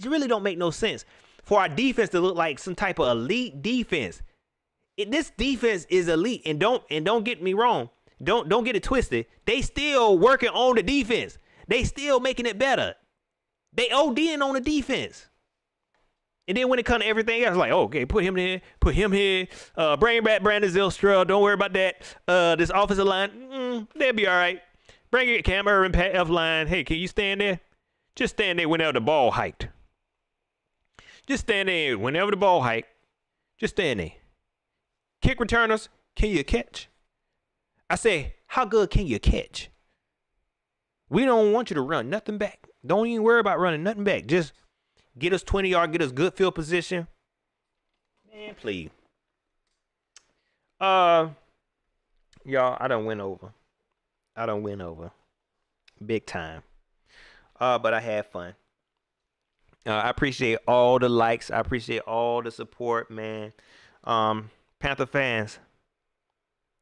really don't make no sense for our defense to look like some type of elite defense. This defense is elite, and don't get me wrong. Don't get it twisted. They still working on the defense. They still making it better. They ODing on the defense. And then when it comes to everything else, like, oh, okay, put him here, bring back Brandon Zylstra. Don't worry about that. This offensive line, they'll be all right. Bring it, Cam Irvin, Pat F line. Hey, can you stand there? Just stand there whenever the ball hiked. Just stand there whenever the ball hiked. Just stand there. Kick returners, can you catch? I say, how good can you catch? We don't want you to run nothing back. Don't even worry about running nothing back. Just get us 20 yards, get us good field position. Man, please. Y'all, I done went over. Big time. But I had fun. I appreciate all the likes. I appreciate all the support, man. Panther fans,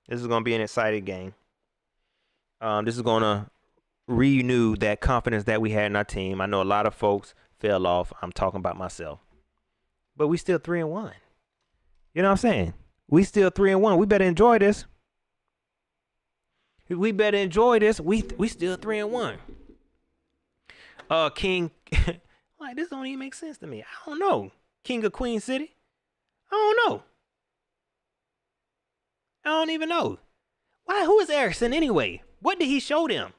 this is going to be an exciting game. This is going to renew that confidence that we had in our team. I know a lot of folks fell off. I'm talking about myself. But we still 3-1. You know what I'm saying? We still 3-1. We better enjoy this. We still 3-1. King, like, this don't even make sense to me. I don't know. King of Queen City? I don't know. I don't even know. Why? Who is Erickson anyway? What did he show them?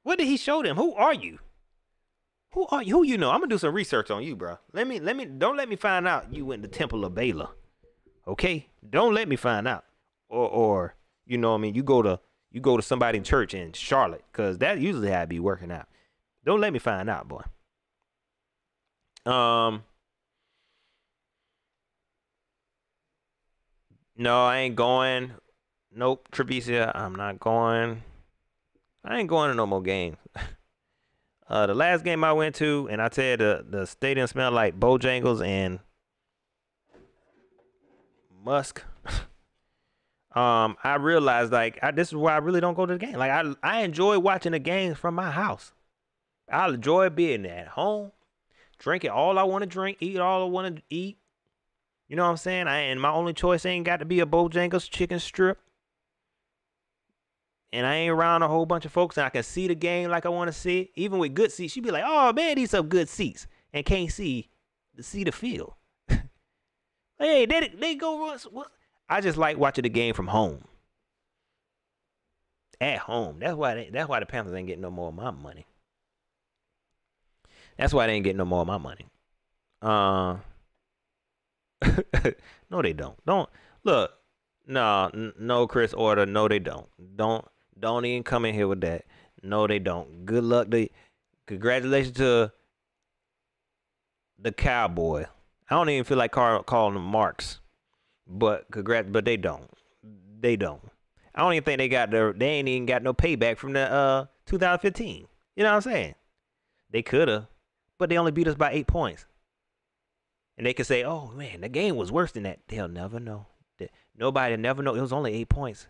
Who are you? Who you know? I'm gonna do some research on you, bro. Don't let me find out you went to Temple of Baylor. Okay? Don't let me find out. Or you know what I mean, you go to somebody in church in Charlotte, cause that usually how I be working out. Don't let me find out, boy. No, I ain't going. Nope, Treviso, I'm not going. I ain't going to no more games. The last game I went to, and I tell you, the stadium smelled like Bojangles and musk. I realized, like, this is why I really don't go to the game. Like, I enjoy watching the games from my house. I enjoy being at home, drinking all I want to drink, eat all I want to eat. You know what I'm saying? And my only choice ain't got to be a Bojangles chicken strip. And I ain't around a whole bunch of folks, and I can see the game like I want to see it. Even with good seats, she'd be like, oh, man, these some good seats. And can't see the field. Hey, they go. I just like watching the game from home. At home. That's why the Panthers ain't getting no more of my money. That's why they ain't getting no more of my money. No, they don't. Don't look. No, Chris Order. No, they don't. Don't even come in here with that. No, they don't. Good luck. Congratulations to the Cowboy. I don't even feel like calling them Marks, but but they don't. They don't. I don't even think they ain't even got no payback from the 2015. You know what I'm saying? They could have, but they only beat us by 8 points. And they could say, "Oh man, the game was worse than that." They'll never know. Nobody never know. It was only 8 points.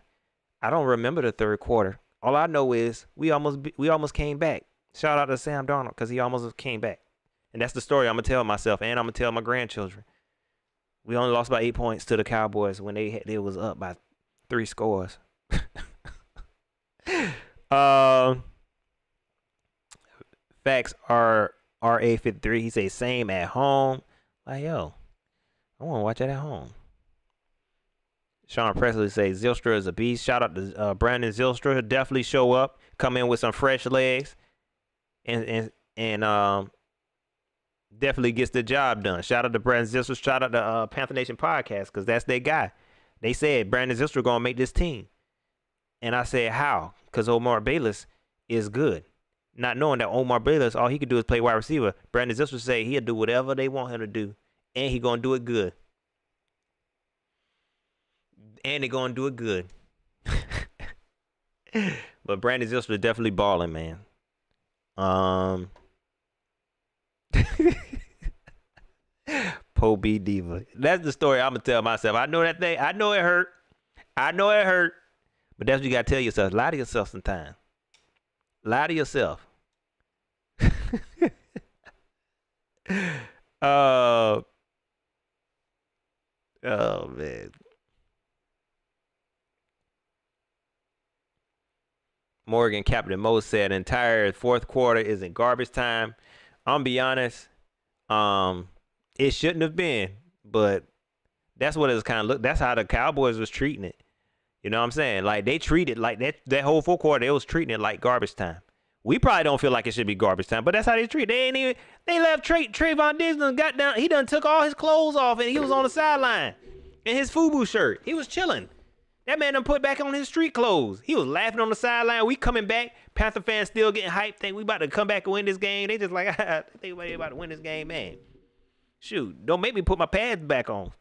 I don't remember the third quarter. All I know is we almost came back. Shout out to Sam Darnold because he almost came back. And that's the story I'm gonna tell myself, and I'm gonna tell my grandchildren. We only lost by 8 points to the Cowboys when they was up by 3 scores. Facts are RA53. He say same at home. Like, yo, I want to watch it at home. Sean Presley say Zylstra is a beast. Shout out to Brandon Zylstra. He'll definitely show up, come in with some fresh legs, and definitely gets the job done. Shout out to Brandon Zylstra. Shout out to Panther Nation Podcast, because that's their guy. They said Brandon Zylstra going to make this team. And I said, how? Because Omar Bayless is good. Not knowing that Omar Bayless, all he could do is play wide receiver. Brandon Zylstra say he'll do whatever they want him to do, and he going to do it good. And they're going to do it good. But Brandon Zylstra definitely balling, man. Po B Diva. That's the story I'm going to tell myself. I know that thing. I know it hurt. But that's what you got to tell yourself. Lie to yourself sometimes. Lie to yourself. Oh, man. Morgan Captain Mo said entire fourth quarter is in garbage time. I'm gonna be honest. It shouldn't have been, but that's what it was kind of look. That's how the Cowboys was treating it. You know what I'm saying? Like, they treated like that whole fourth quarter, they was treating it like garbage time. We probably don't feel like it should be garbage time, but that's how they treat it. They left Trayvon Diggs got down. He done took all his clothes off and he was on the sideline in his FUBU shirt. He was chilling. That man done put back on his street clothes. He was laughing on the sideline. We coming back. Panther fans still getting hyped. Think we about to come back and win this game. They just like, I think we about to win this game, man. Shoot, don't make me put my pads back on.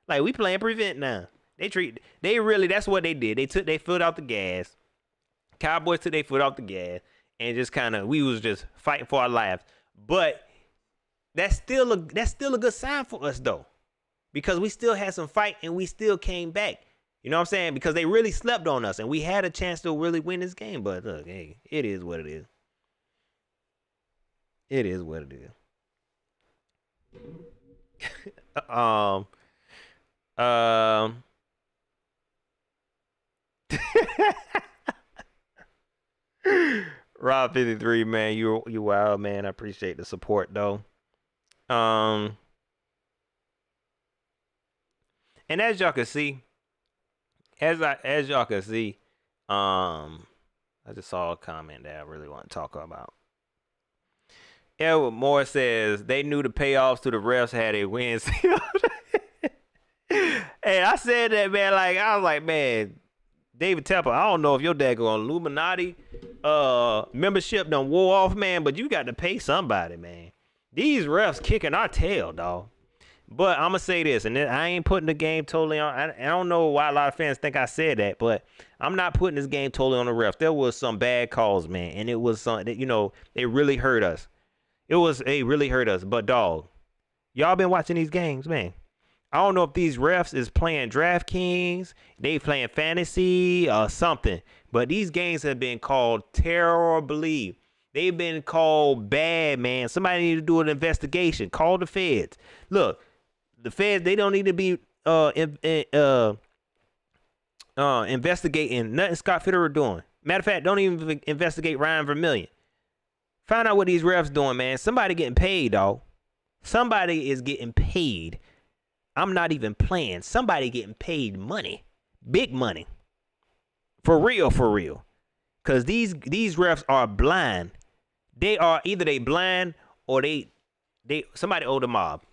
Like, we playing prevent now. They really, that's what they did. They took their foot off the gas. Cowboys took their foot off the gas. And just kind of, we was just fighting for our lives. But that's still a good sign for us, though. Because we still had some fight and we still came back. You know what I'm saying? Because they really slept on us and we had a chance to really win this game. But look, hey, it is what it is. It is what it is. Rob 53, man, you wild, man. I appreciate the support though. And as y'all can see, I just saw a comment that I really want to talk about. Edward Moore says they knew the payoffs to the refs had a win. Hey, I said that, man. Like, I was like, man, David Tepper, I don't know if your daggone Illuminati membership done wore off, man, but you got to pay somebody, man. These refs kicking our tail, dog. But I'm going to say this, and I ain't putting the game totally on. I don't know why a lot of fans think I said that, but I'm not putting this game totally on the refs. There was some bad calls, man, and it was something, you know, it really hurt us. It really hurt us. But, dog, y'all been watching these games, man. I don't know if these refs is playing DraftKings, they playing fantasy or something, but these games have been called terribly. They've been called bad, man. Somebody need to do an investigation. Call the feds. Look, the feds, they don't need to be investigating nothing Scott Fitterer doing. Matter of fact, don't even investigate Ryan Vermillion. Find out what these refs doing, man. Somebody getting paid, dog. Somebody is getting paid. I'm not even playing. Somebody getting paid money. Big money. For real, for real. Because these refs are blind. They are either they blind or they somebody owe the mob.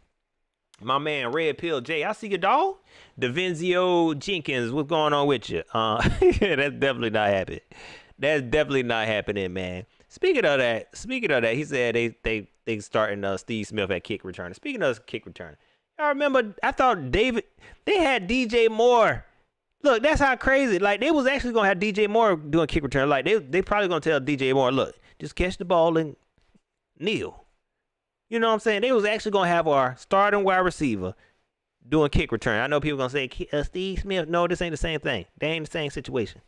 My man Red Pill J, I see your dog. DaVinzio Jenkins, what's going on with you? That's definitely not happening. That's definitely not happening, man. Speaking of that, he said they starting Steve Smith at kick returner. Speaking of kick returner, y'all remember? I thought they had DJ Moore. Look, that's how crazy. Like, they was actually gonna have DJ Moore doing kick return. Like, they probably gonna tell DJ Moore, look, just catch the ball and kneel. You know what I'm saying? They was actually gonna have our starting wide receiver doing kick return. I know people gonna say Steve Smith. No, this ain't the same thing. They ain't the same situation.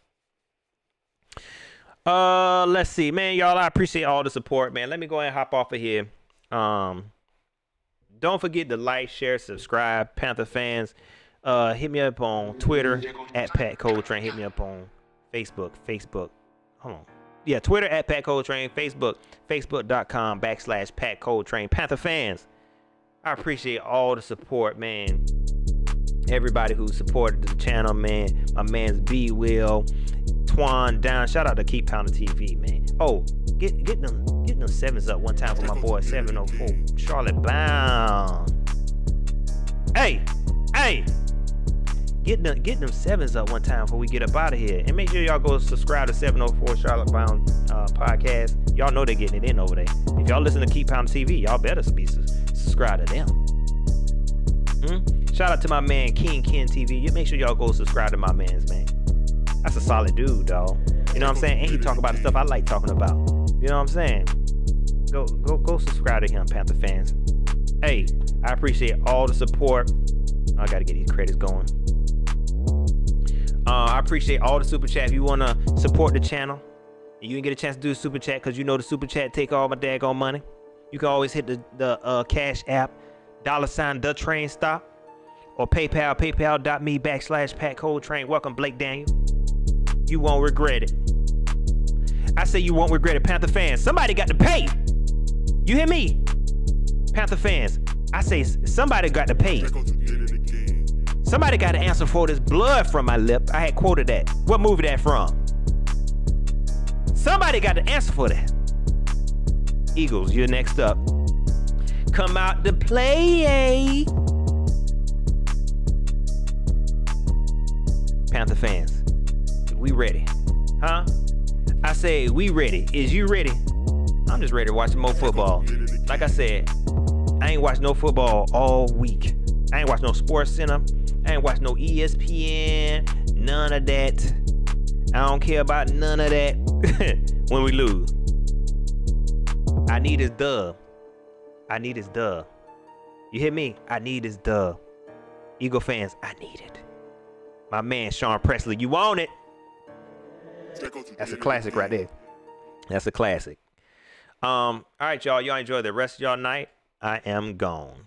Let's see, man, y'all. I appreciate all the support, man. Let me go ahead and hop off of here. Don't forget to like, share, subscribe, Panther fans. Hit me up on Twitter at Pat Coltrane. Hit me up on Facebook. Hold on. Yeah, Twitter at Pat Coltrane. Facebook.com/Pat Coltrane. Panther fans, I appreciate all the support, man. Everybody who supported the channel, man. My man's B Will, Twan Down. Shout out to Keep Pounding TV, man. Oh, get them sevens up one time for my boy 704 Charlotte Bound. Hey. Get them sevens up one time before we get up out of here. And make sure y'all go subscribe to 704 Charlotte Bound podcast. Y'all know they're getting it in over there. If y'all listen to Keep Pounding TV, y'all better be subscribe to them. Shout out to my man King Ken TV. Make sure y'all go subscribe to my man's, man. That's a solid dude, dog. You know what I'm saying? And he talk about the stuff I like talking about. You know what I'm saying? Go subscribe to him, Panther fans. Hey, I appreciate all the support. I gotta get these credits going. I appreciate all the super chat. If you wanna support the channel and you didn't get a chance to do a super chat because you know the super chat take all my daggone money, you can always hit the cash app $thetrainstop or PayPal paypal.me/Pat Coltrane. Welcome Blake Daniel. You won't regret it. I say you won't regret it, Panther fans. Somebody got to pay. You hear me? Panther fans, I say somebody got to pay. Somebody got to answer for this blood from my lip. I had quoted that. What movie that from? Somebody got to answer for that. Eagles, you're next up. Come out to play. Panther fans, we ready, huh? I say we ready. Is you ready? I'm just ready to watch more football. Like I said, I ain't watched no football all week. I ain't watched no Sports Center. I ain't watched no ESPN. None of that. I don't care about none of that when we lose. I need his dub. I need his dub. You hear me? I need his dub. Eagle fans, I need it. My man Sean Presley, you want it? That's a classic right there. That's a classic. All right, y'all. Y'all enjoy the rest of y'all night. I am gone.